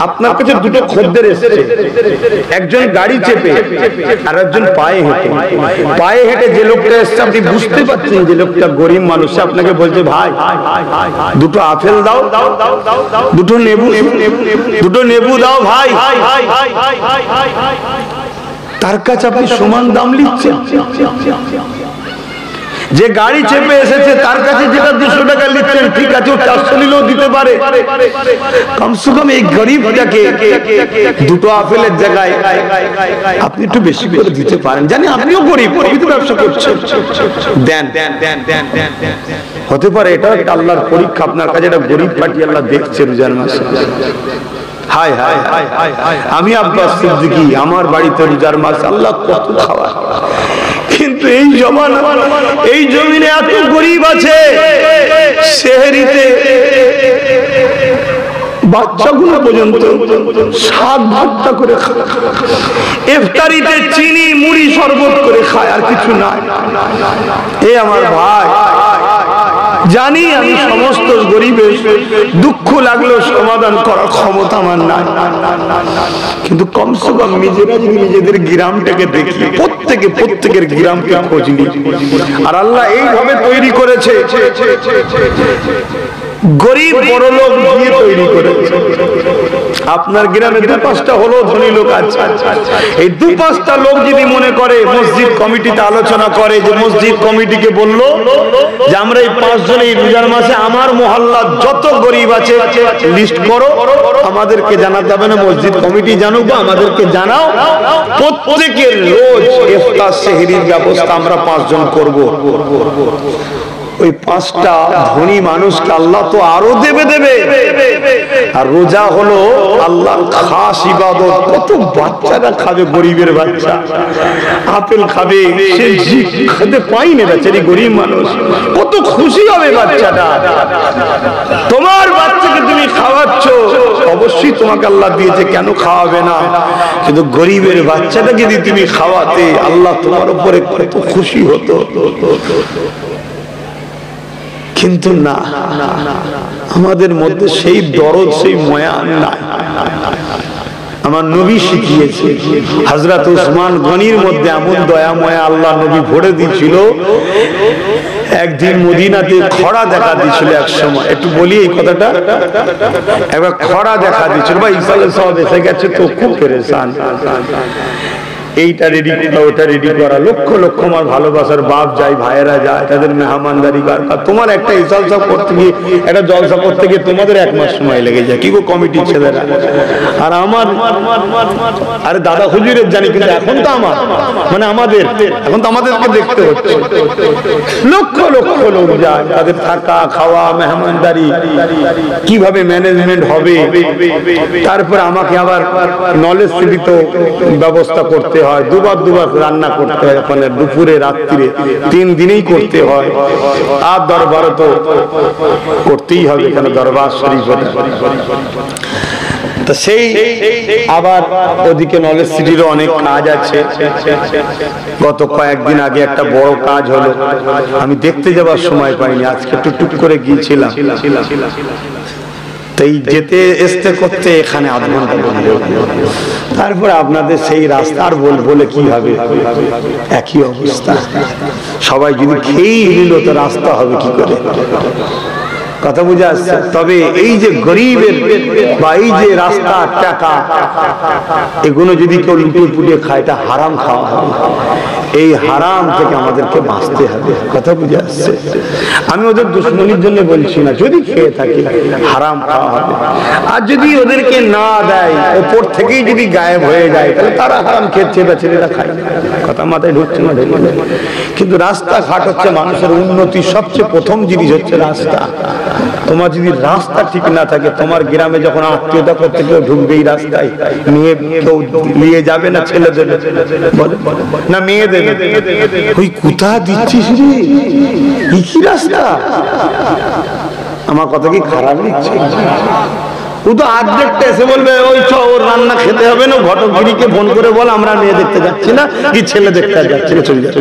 আপনার কাছে দুটো খদ্দের এসেছে, একজন গাড়ি চেপে আর একজন পায়ে হেঁটে। পায়ে হেঁটে যে লোকটা এসছে, আপনি বুঝতে পারছেন যে লোকটা গরিব মানুষ, আপনাকে বলছে ভাই দুটো আপেল দাও, দুটো নেবু দাও ভাই। তার কাছে আপনি সমান দাম নিচ্ছেন। যে গাড়ি চেপে এসেছে তার কাছে যেটা 200 টাকা নিচ্ছেন, ঠিক আছে, ও 400 নিলেও দিতে পারে। কমসে কম এই গরিবটাকে দুটো আপেলের জায়গায় আপনি একটু বেশি করে দিতে পারেন। জানি আপনিও গরিব, তো ব্যবসা করছেন, দেন। হতে পারে এটা একটা আল্লাহর পরীক্ষা, আপনার কাছে একটা গরিব পার্টি আল্লাহ দেখছে রোজার মাসে। হায় হায় হায়, আমি আব্বাস সিদ্দিকী, আমার বাড়িতে রোজার মাস আল্লাহ কত খাওয়া। কিন্তু এই জমানা, এই জমিনে এত গরিব আছে, সেহরিতে বাচ্চাগুলো পর্যন্ত শাক ভর্তা করে খায়, ইফতারিতে চিনি মুড়ি শরবত করে খায়, আর কিছু নাই। এ আমার ভাই, জানি আমি সমস্ত গরিবের দুঃখ লাগলেও সমাধান করার ক্ষমতা আমার নাই, কিন্তু কমসে কম নিজেরা যদি নিজেদের গ্রামটাকে দেখি, প্রত্যেকের গ্রামকে খোঁজ নিই। আর আল্লাহ এইভাবে তৈরি করেছে, গরিব বড় লোক দিয়ে তৈরি করেছে। আপনার গ্রামে 2-5টা হলো ধনী লোক আছে, এই 2-5টা লোক যদি মনে করে, মসজিদ কমিটিতে আলোচনা করে, যে মসজিদ কমিটিকে বললো যে আমরা এই 5 জন এই রোজার মাসে আমার মহল্লার যত গরিব আছে লিস্ট করো, আমাদেরকে জানাতে হবে না, মসজিদ কমিটি জানুক বা আমাদেরকে জানাও, প্রত্যেকের রোজ ইফতার সেহরির ব্যবস্থা আমরা 5 জন করব। ওই 5টা ধনী মানুষকে আল্লাহ তো আরো দেবে। আর রোজা হলো আল্লাহর খাস ইবাদত। কত বাচ্চারা খাবে, গরিবের বাচ্চা আপেল খাবে, সে খেতে পাই না বেচারি গরিব মানুষ, কত খুশি হবে বাচ্চাটা। তোমার বাচ্চাকে তুমি খাওয়াচ্ছ, অবশ্যই তোমাকে আল্লাহ দিয়েছে, কেন খাওয়াবে না? কিন্তু গরিবের বাচ্চাটা যদি তুমি খাওয়াতে, আল্লাহ তোমার উপরে কত খুশি হতো। কিন্তু না, আমাদের মধ্যে সেই দরদ, সেই মায়া নাই। আমার নবী শিখিয়েছে, হযরত উসমান গনির মধ্যে এমন দয়া মায়া আল্লাহ নবী ভরে দিয়েছিল। একদিন মদিনাতে খরা দেখা দিয়েছিল, এক সময় একটু বলি এই কথাটা। একবার খরা দেখা দিয়েছিল, ভাই ইসরায়েল সব এসে গেছে তো খুব পেরেশান, এইটা রেডি করা, ওটা রেডি করা। লক্ষ লক্ষ আমার ভালোবাসার বাপ যায়, ভাইয়েরা যায়, তাদের মেহমানদারি করা। তোমার একটা জলসা করতে গিয়ে, একটা জলসা করতে গিয়ে তোমাদের 1 মাস সময় লেগে যায়, কি গো কমিটির ছেলেরা। আর আমার, আরে দাদা হুজুরের জানি, কিন্তু এখন তো আমার, মানে আমাদের, এখন তো আমাদেরকে দেখতে হচ্ছে। লক্ষ লক্ষ লোক যায়, তাদের থাকা খাওয়া, মেহমানদারি, কিভাবে ম্যানেজমেন্ট হবে। তারপর আমাকে আবার নলেজ সিটিত ব্যবস্থা করতে হয়, দুবার রান্না করতে হয়, ওখানে দুপুরে রাত্রিরে 3 দিনেই করতে হয়। আর দরবার তো করতেই হবে, কেন দরবার শরীফ। তো সেই আবার ওদিকে নলেজ সিটিরও অনেক কাজ আছে। গত কয়েকদিন আগে একটা বড় কাজ হলো, আমি দেখতে যাবার সময় পাইনি, আজকে টুকটুক করে গিয়েছিলাম। তাই যেতে আসতে করতে এখানে আধ ঘন্টা বন্ধ। তারপরে আপনাদের সেই রাস্তার বলে কি হবে, একই অবস্থা। সবাই যদি খেয়েই নিল তো রাস্তা হবে কি করে? কথা বুঝে আসছে? তবে এই যে গরিবের বা এই যে রাস্তার টাকা, এগুলো যদি কেউ লুটিয়ে পুটিয়ে খায়, এটা হারাম খাওয়া হবে। এই হারাম থেকে আমাদেরকে বাঁচতে হবে। কথা বুঝে আসছে? আমি ওদের দুশ্মনির জন্য বলছি না, যদি খেয়ে থাকি হারাম খাওয়া হবে। আর যদি ওদেরকে না দেয়, ওপর থেকেই যদি গায়েব হয়ে যায়, তাহলে তারা হারাম খেয়েছে বা ছেলেরা খায়। কথা মাথায় ঢুকছে না? কিন্তু রাস্তাঘাট হচ্ছে মানুষের উন্নতির সবচেয়ে প্রথম জিনিস হচ্ছে রাস্তা। তোমার যদি রাস্তা ঠিক না থাকে, তোমার গ্রামে যখন আত্মীয়তা করতে কেউ ঢুকবে এই রাস্তায়, মেয়ে কেউ নিয়ে যাবে না, ছেলে দেবে না, মেয়ে দেবে। ওই কোথা দিচ্ছিস রে, কি রাস্তা? আমার কথা কি খারাপ দিচ্ছে? ও তো আর্ধেকটা এসে বলবে, ওই ওর রান্না খেতে হবে না, ঘটকগিরিকে ফোন করে বল আমরা মেয়ে দেখতে যাচ্ছি না, কি ছেলে দেখতে যাচ্ছি না, চলে যাচ্ছে।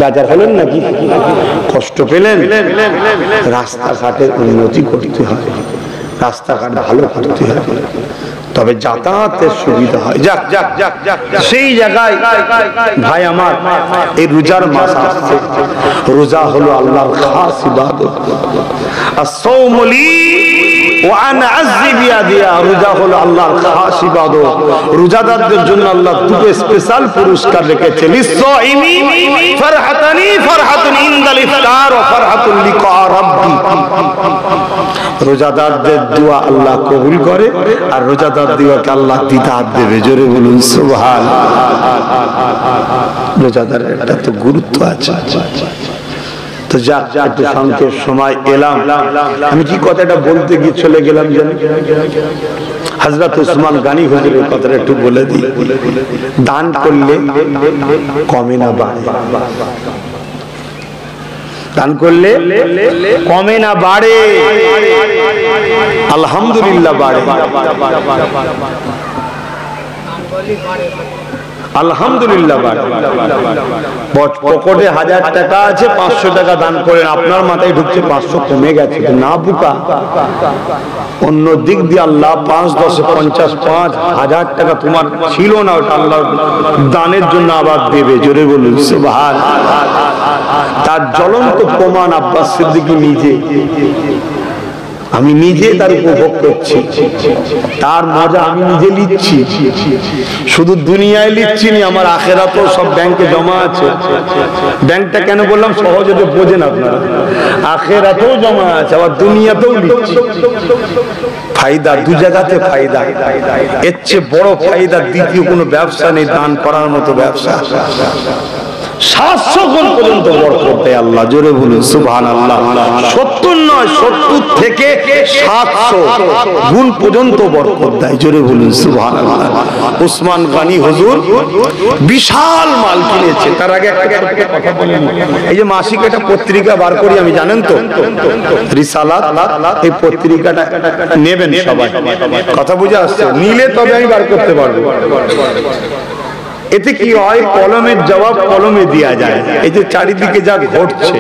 বাজার হলেন নাকি? কষ্ট পেলেন? রাস্তাঘাটের উন্নতি করতে হবে, রাস্তাঘাট ভালো করতে হবে, তবে যাতায়াতের সুবিধা হয়। যাক যাক যাক যাক, সেই জায়গায় ভাই আমার, এই রোজার মাস আসছে। রোজা হলো আল্লাহর খাস ইবাদত। as-sawmu li wa ana azzi biyadiya, রোজা হলো আল্লাহর খাস ইবাদত। রোজাদারদের জন্য আল্লাহ দুটো স্পেশাল পুরস্কার রেখেছেন। lis-sa'imi farhatani farhatun indal iftar wa farhatun liqa rabbi। রোজাদারদের দোয়া আল্লাহ কবুল করে, আর রোজাদার দিওয়াকে আল্লাহ দিদার দেবে। জোরে বলুন সুবহানাল্লাহ। রোজাদারের একটা তো গুরুত্ব আছে। তো যাক, একটু সংক্ষেপ সময় এলাম, আমি কি কথাটা বলতে গিয়ে চলে গেলাম জানি। হযরত উসমান গনি হুজুরের কথাটা একটু বলে দিই। দান করলে কমে না বাড়ে, দান করলে কমে না বাড়ে, আলহামদুলিল্লাহ বাড়ে। আলহামদুলিল্লাহ বাড়ে। পকেটে 1000 টাকা আছে, 500 টাকা দান করেন, আপনার মাথায় ঢুকছে 500 কমে গেছে, না বুকা। অন্য দিক দিয়ে আল্লাহ 5, 10, 50, 5,000 টাকা তোমার ছিল না, ওটা আল্লাহ দানের জন্য আবার দেবে। জোরে বলুন সুবহানাল্লাহ। তার জ্বলন্ত প্রমাণ আব্বাস সিদ্দিকী নিজে, আমি নিজে তার উপভোগ করছি, তার মজা আমি নিজে নিচ্ছি। শুধু দুনিয়ায় নিচ্ছি না, আমার আখিরাতেও সব ব্যাংকে জমা আছে। ব্যাংকটা কেন বললাম, সহজে বোঝেন আপনারা। আখিরাতেও জমা আছে, আবার দুনিয়াতেও নিচ্ছি। ফায়দা দু জায়গাতে ফায়দা। এর চেয়ে বড় ফায়দা দ্বিতীয় কোনো ব্যবসা নেই, দান করার মতো ব্যবসা। 700 গুণ পর্যন্ত বরকত দেয় আল্লাহ। জোরে বলুন সুবহানাল্লাহ। 70 নয়, 70 থেকে 700 গুণ পর্যন্ত বরকত দেয়। জোরে বলুন সুবহানাল্লাহ। ওসমান গনি হুজুর বিশাল মাল কিনেছে। তার আগে একটা কথা বলেন, এই যে মাসিক একটা পত্রিকা বার করি আমি, জানেন তো, রিসালাত, এই পত্রিকাটা নেবেন সবাই। কথা বুঝে আসছে? নিলে তবে আমি বার করতে পারবো। এতে কি হয়, কলমের জবাব কলমে দেয়া যায়। এই যে চারিদিকে যা ঘটছে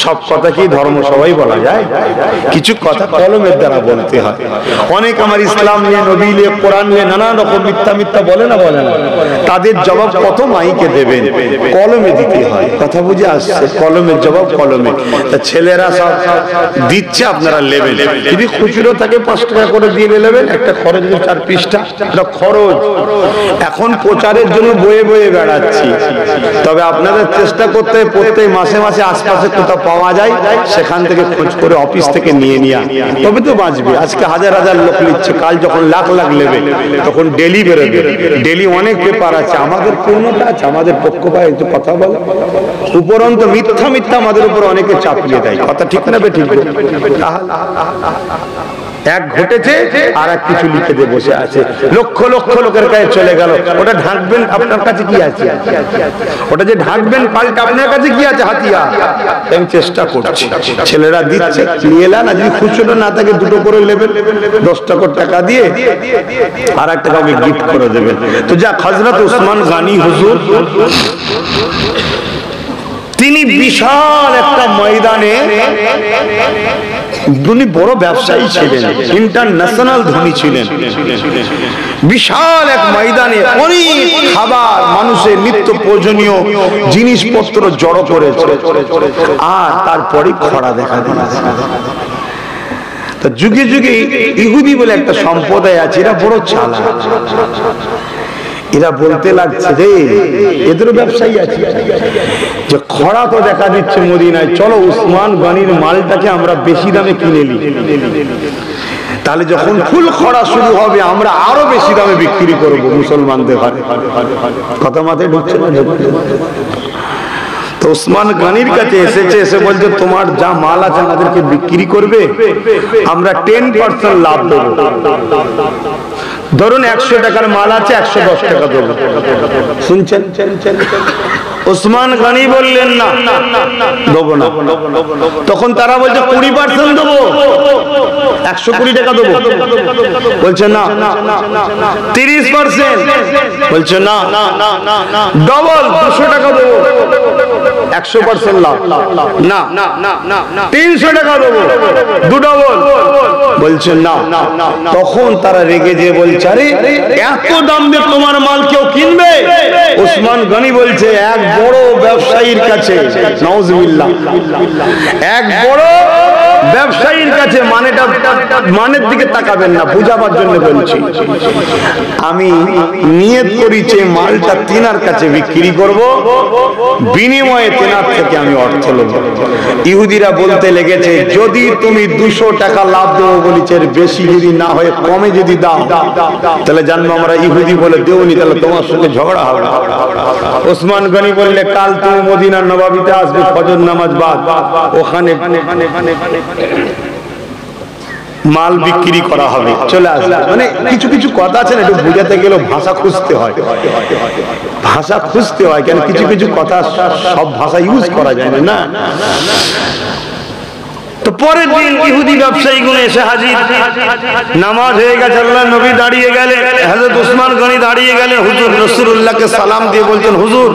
সব কথা কি ধর্মসভায় বলা যায়? কিছু কথা কলমের দ্বারা বলতে হয়। অনেক আমার ইসলাম নিয়ে, নবী নিয়ে, কোরআন নিয়ে নানা রকম মিথ্যা মিথ্যা বলে না, বলে না, তাদের জবাব কত মাইকে দেবেন, কলমে দিতে হয়। কথা বুঝে আসছে? কলমের জবাব কলমে। তা ছেলেরা সব দিচ্ছে, আপনারা নেবেন। যদি খুচরো থাকে 5 টাকা করে দিয়ে নেবেন। একটা খরচ 4 পৃষ্ঠা, এটা খরচ। এখন প্রচারের জন্য বয়ে বয়ে বেড়াচ্ছি, তবে আপনাদের চেষ্টা করতে প্রত্যেক মাসে মাসে আশপাশে কোথাও পাওয়া যায় সেখান থেকে খোঁজ করে অফিস থেকে নিয়ে নিয়ে, তবে তো বাঁচবে। আজকে হাজার হাজার লোক নিচ্ছে, কাল যখন লাখ লাখ নেবে তখন ডেলি বেরোবে। ডেলি অনেক পেপার আছে, আমাদের পূর্ণতা আছে, আমাদের পক্ষ পায় একটু কথা বলে। উপরন্ত মিথ্যা মিথ্যা আমাদের উপর অনেকে চাপিয়ে দেয়। কথা ঠিক না বে ঠিক? এক ঘটেছে আর এক কিছু লিখে দিয়ে বসে আছে, লক্ষ লক্ষ লোকের কাছে চলে গেল। ওটা ঢাকবেন, আপনার কাছে কি আছে? ওটা যে ঢাকবেন পাল্টা আপনার কাছে কি আছে? হাতিয়ার। আমি চেষ্টা করছি, ছেলেরা দিচ্ছে, নিয়ে এলেন। যদি খুচরো না থাকে 2টো করে নেবেন, 10 টাকা দিয়ে আর একটা কাউকে গিফট করে দেবেন। তো যা হযরত ওসমান গনি হুজুর, তিনি বিশাল একটা ময়দানে, উনি বড় ব্যবসায়ী ছিলেন, ইন্টারন্যাশনাল ধনী ছিলেন। বিশাল এক ময়দানে অনেক খাবার, মানুষের নিত্য প্রয়োজনীয় জিনিসপত্র জড়ো করেছে। আর তারপরে খরা দেখা দিয়েছে। তা যুগে যুগে ইহুদি বলে একটা সম্প্রদায় আছে, এরা বড় চালাক। এরা বলতে লাগছে রে, এদেরও ব্যবসায়ী আছে, যে খরা তো দেখা দিচ্ছে মদিনায়, চলো ওসমান গনির মালটাকে আমরা বেশি দামে কিনে নিই। তাহলে যখন ফুল খরা শুরু হবে আমরা আরো বেশি দামে বিক্রি করব মুসলমানদের ঘরে। কথা মাথায় ঢুকছে না? তো ওসমান গনির কাছে এসেছে, এসে বলছে তোমার যা মাল আছে আমাদেরকে বিক্রি করবে, আমরা 10% লাভ দেবো। ধরুন 100 টাকার মাল আছে, 110 টাকা দেবো। শুনছেন? ওসমান গনি বললেন না, দেবো না। তখন তারা বলছে 20% দেবো, 120 টাকা দেবো। বলছে না। 30%, বলছে না। ডবল 200 টাকা দেবো, 100% লাভ। না। 300 টাকা দেবো, 2 ডবল। বলছে না। তখন তারা রেগে যেয়ে বলছে, আরে এত দাম দিয়ে তোমার মাল কেউ কিনবে? ওসমান গনি বলছে, এক বড় ব্যবসায়ীর কাছে, নাউজুবিল্লাহ, এক বড় ব্যবসায়ীর কাছে, মানের দিকে তাকাবেন না, বুঝাবার জন্য বলছি, আমি নিয়ত করেছি মালটা তিনার কাছে বিক্রি করব, বিনিময়ে তিনার থেকে আমি অর্থ নেব। ইহুদিরা বলতে লেগেছে, যদি তুমি 200 টাকা লাভ দেবো বলেছে, এর বেশি যদি না হয় কমে যদি দাও তাহলে জানবো আমরা ইহুদি বলে দেওনি, তাহলে তোমার সঙ্গে ঝগড়া হবে। ওসমান গনি বললে, কাল তুমি মদিনার নবাবিতে আসবে, ফজর নামাজ বাদ, ওখানে মাল বিক্রি করা হবে, চলে আসবে। মানে কিছু কিছু কথা আছে না, একটু বুঝাতে গেলেও ভাষা খুঁজতে হয়, ভাষা খুঁজতে হয়। কেন কিছু কিছু কথা সব ভাষা ইউজ করা যায় না। তো পরের দিন ইহুদি ব্যবসায়ী গুলো এসে হাজির, নামাজ হয়ে গেছে, আল্লাহর নবী দাঁড়িয়ে গেলেন, হযরত ওসমান গনি দাঁড়িয়ে গেলেন, হুজুর রাসূলুল্লাহকে সালাম দিয়ে বলছেন, হুজুর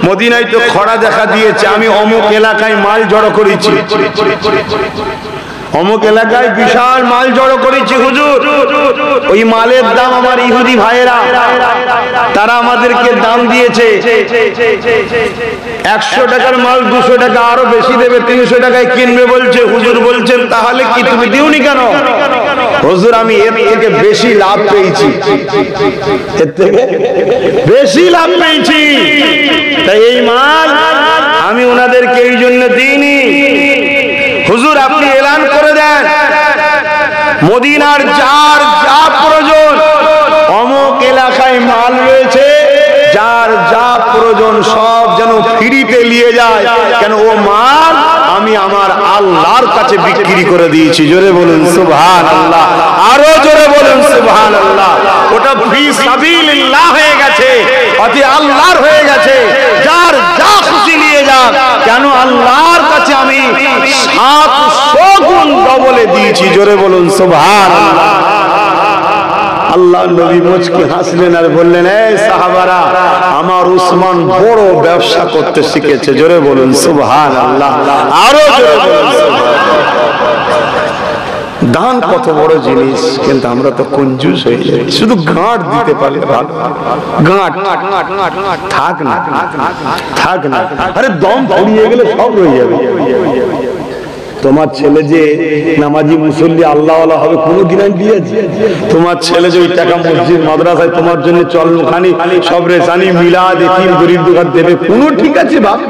মদিনায় তো খরা দেখা দিয়েছে, আমি অমুক এলাকায় মাল জড়ো করেছি, অমুক এলাকায় বিশাল মাল জড়ো করেছি হুজুর, ওই মালের দাম আমার ইহুদি ভাইয়েরা তারা আমাদেরকে দাম দিয়েছে, 100 টাকার মাল 200 টাকা আরো বেশি দেবে, 300 টাকায় কিনবে বলছে। হুজুর বলছেন, তাহলে কি তুমি দিওনি কেন? হুজুর আমি এর থেকে বেশি লাভ পেয়েছি, এর থেকে বেশি লাভ পেয়েছি, তাই এই মাল আমি ওনাদেরকে এই জন্য দিইনি। হুজুর আপনি এলান করে দেন, মদিনার যার যা প্রয়োজন, অমুক এলাকায় মাল রয়েছে, যার যা প্রয়োজন সব যেন ফ্রি নিয়ে যায় কেন? ও মাল আমি আমার আল্লাহর কাছে বিক্রি করে দিয়েছি। জোরে বলুন সুবহানাল্লাহ, আরো জোরে বলুন সুবহানাল্লাহ। ওটা ফি সাবিলিল্লাহ হয়ে গেছে, অতি আল্লাহর হয়ে গেছে। যার যা খুশি নিয়ে যাক, কেন আল্লাহর কাছে আমি 700 গুণ ডবলে দিয়েছি। জোরে বলুন সুবহানাল্লাহ। আল্লাহ নবী মুচকি হাসলেন আর বললেন, এই সাহাবারা, আমার উসমান বড় ব্যবসা করতে শিখেছে। জোরে বলুন সুবহানাল্লাহ, আরো জোরে বলুন সুবহানাল্লাহ। দান কত বড় জিনিস, কিন্তু আমরা তো কঞ্জুস হয়ে যাই। শুধু গাঁট দিতে পারলে ভালো, গাঁট থাক না, থাক না। আরে দম ফুরিয়ে গেলে সব রয়ে যাবে। তোমার ছেলে যে নামাজি মুসল্লি আল্লাহওয়ালা হবে কোনো গ্যারান্টি আছে? তোমার ছেলে যে ওই টাকা মসজিদ মাদ্রাসায় তোমার জন্য চলখানি সব রেসানি মিলাদ এতিম গরিব দুঃখী দেবে কোনো ঠিক আছে? বাপ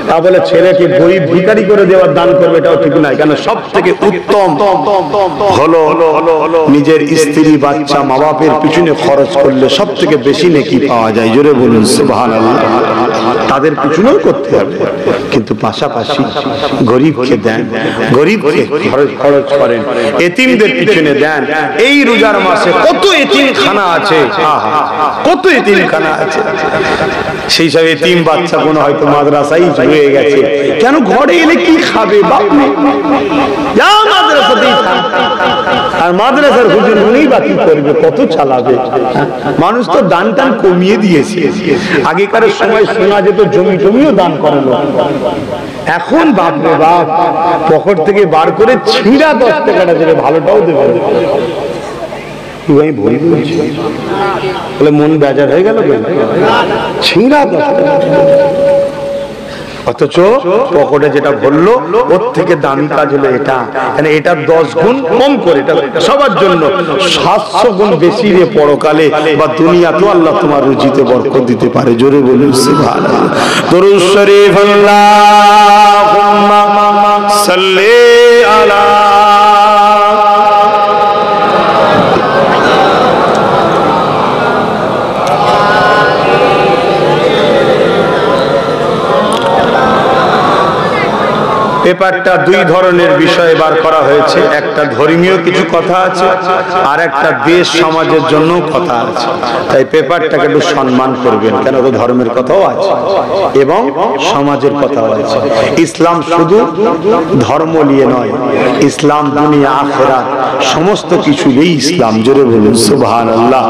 তা বলে ছেলেকে গরিব ভিখারি করে দেওয়ার দান করবে, এটাও ঠিক নয়। কেন? সব থেকে উত্তম হলো নিজের স্ত্রী বাচ্চা মা বাপের পিছনে খরচ করলে সব থেকে বেশি নেকি পাওয়া যায়। জোরে বলুন সুবহানাল্লাহ। তাদের পিছনেও করতে হবে, কিন্তু পাশাপাশি গরিবকে দেন, গরিবকে খরচ করেন, এতিমদের পিছনে দেন। এই রোজার মাসে কত এতিমখানা আছে, কত এতিমখানা আছে। সেই সব এতিম বাচ্চা কোনো হয়তো মাদ্রাসায় রয়ে গেছে, কেন? ঘরে এলে কি খাবে? বাপ নেই, যা মাদ্রাসাতেই থাক। আর মাদ্রাসার হুজুর উনিই বা কি করবে, কত চালাবে? মানুষ তো দান টান কমিয়ে দিয়েছে। আগেকার সময় শোনা যেত জমি টমিও দান করালো, এখন বাপ রে বাপ পকেট থেকে বার করে ছিঁড়া 10 টাকাটা দেবে, ভালোটাও দেবে। ভুল বলছি বলে মন বেজার হয়ে গেল, ছিঁড়া 10 টাকা। অথচ পকেটে যেটা বললো ওর থেকে দামি কাজ হলো এটা, মানে এটা 10 গুণ কম করে, এটা সবার জন্য 700 গুণ বেশি রে পরকালে বা দুনিয়াতেও আল্লাহ তোমার রুজিতে বরকত দিতে পারে। জোরে বলুন সুবহানাল্লাহ। দরুদ শরীফ আল্লাহুম্মা সাল্লি আলা পেপারটা 2 ধরনের বিষয় বার করা হয়েছে। একটা ধর্মীয় কিছু কথা আছে, আর একটা দেশ সমাজের জন্য কথা আছে। তাই পেপারটাকে একটু সম্মান করবেন, কেন? তো ধর্মের কথাও আছে এবং সমাজের কথাও আছে। ইসলাম শুধু ধর্ম নিয়ে নয়, ইসলাম দুনিয়া আখিরাত সমস্ত কিছুই ইসলাম। জোরে বলুন সুবহানাল্লাহ।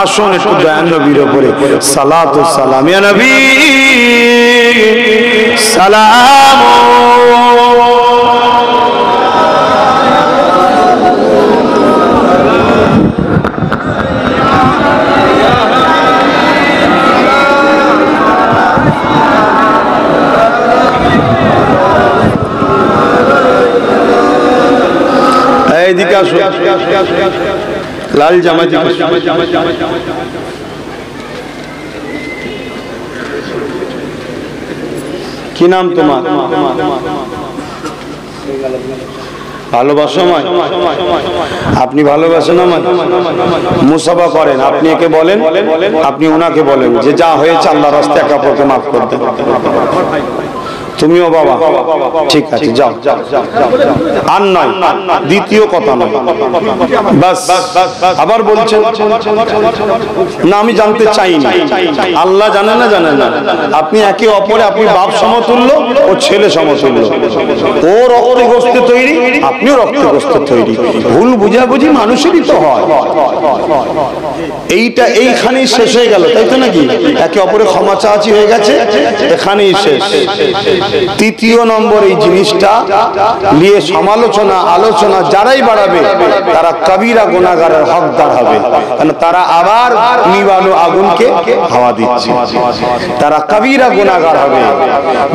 আসুন একটু দয়ান নবীর উপরে সালাতু সালাম। ইয়া নবী সালাম। এইদিকে আসো, লাল জামা। কি নাম তোমার? ভালোবাসো আমায়? আপনি ভালোবাসেন আমায়? মুসাফা করেন, আপনি একে বলেন, আপনি ওনাকে বলেন যে যা হয়েছে আল্লাহর রাস্তায় একে অপরকে মাফ করে দেন। তুমিও বাবা, ঠিক আছে যাও। আর নয়, দ্বিতীয় কথা নয়, বাস। আবার বলছেন না আমি জানতে চাই না। আল্লাহ জানে না, জানে না। আপনি একে অপরে, আপনি বাপ সমতুল্য, ও ছেলে সমতুল্য। ও রক্তে গোস্তে তৈরি, আপনিও রক্তে গোস্তে তৈরি। ভুল বুঝাবুঝি মানুষেরই তো হয়। এইটা এইখানেই শেষ হয়ে গেল, তাই তো নাকি? একে অপরে ক্ষমা চাওয়াচি হয়ে গেছে, এখানেই শেষ। তৃতীয় নম্বর এই জিনিসটা নিয়ে সমালোচনা আলোচনা যারাই বাড়াবে তারা কবিরা গুনাহগারের হকদার হবে, কারণ তারা আবার নিবানো আগুনকে হাওয়া দিচ্ছে। তারা কবিরা গুনাহগার হবে।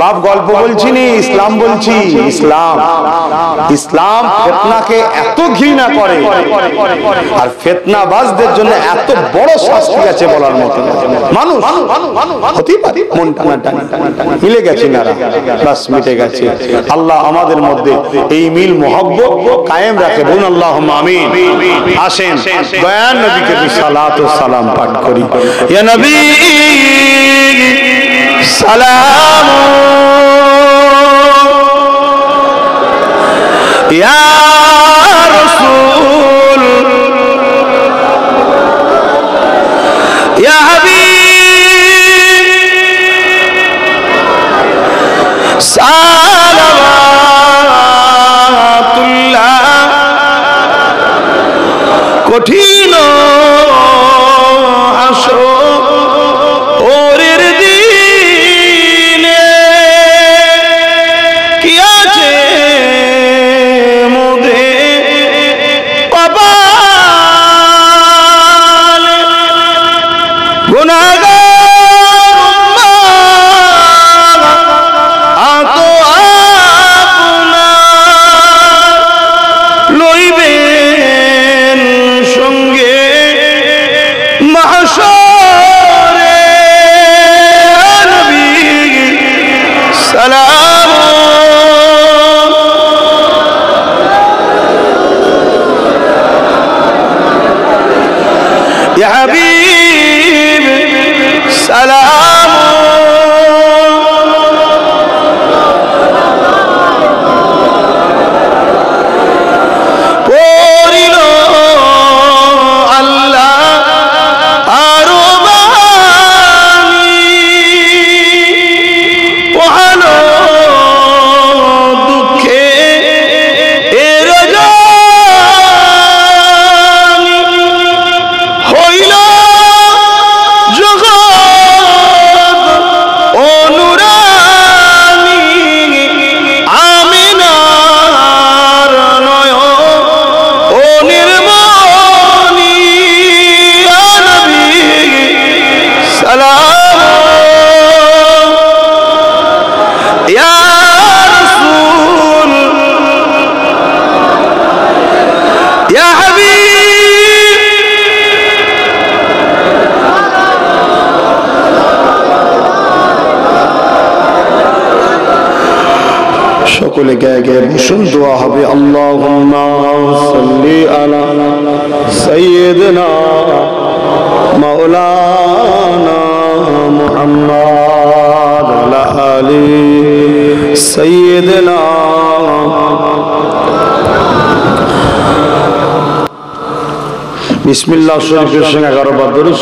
বাপ গল্প বলছি নি, ইসলাম বলছি। ইসলাম ফিতনাকে এত ঘৃণা করে, আর ফিতনাবাজদের জন্য এত বড় শাস্তি আছে বলার মতো। মানুষ হতেই পারে মন টানাটানি মিলে গেছে না, বাস মিটে গেছে। আল্লাহ আমাদের মধ্যে এই মিল মোহব্বত কায়েম রাখে। বলুন আল্লাহুম্মা আমিন। আসেন দয়ান নবীকে সালাত ও সালাম পাঠ করি। ইয়া নবী সালাম ইয়া রাসূল ইয়া হাবিব সালাওয়াতুল্লাহ কঠিন হাসরের দিনে কি আছে মোদের কপালে গুনাহগার يا حبيب سلام পড়িল আল্লাহ আরো বাণী পোহালো দুঃখে এর হইল জগৎ অনুরানী আমিনার নয়ন ও নির্মণি নবী সালাম ইয়া রাসূল ইয়া হাবিব সকলে গায়ে গায়ে ভীষণ দোয়া হবে আল্লাহুম্মা সাল্লি আলা সাইয়্যিদিনা মাওলানা মুহাম্মদ ওয়া আলি সাইয়্যিদিনা বিসমিল্লাহ শরীফের সঙ্গে 11 বার দরুদ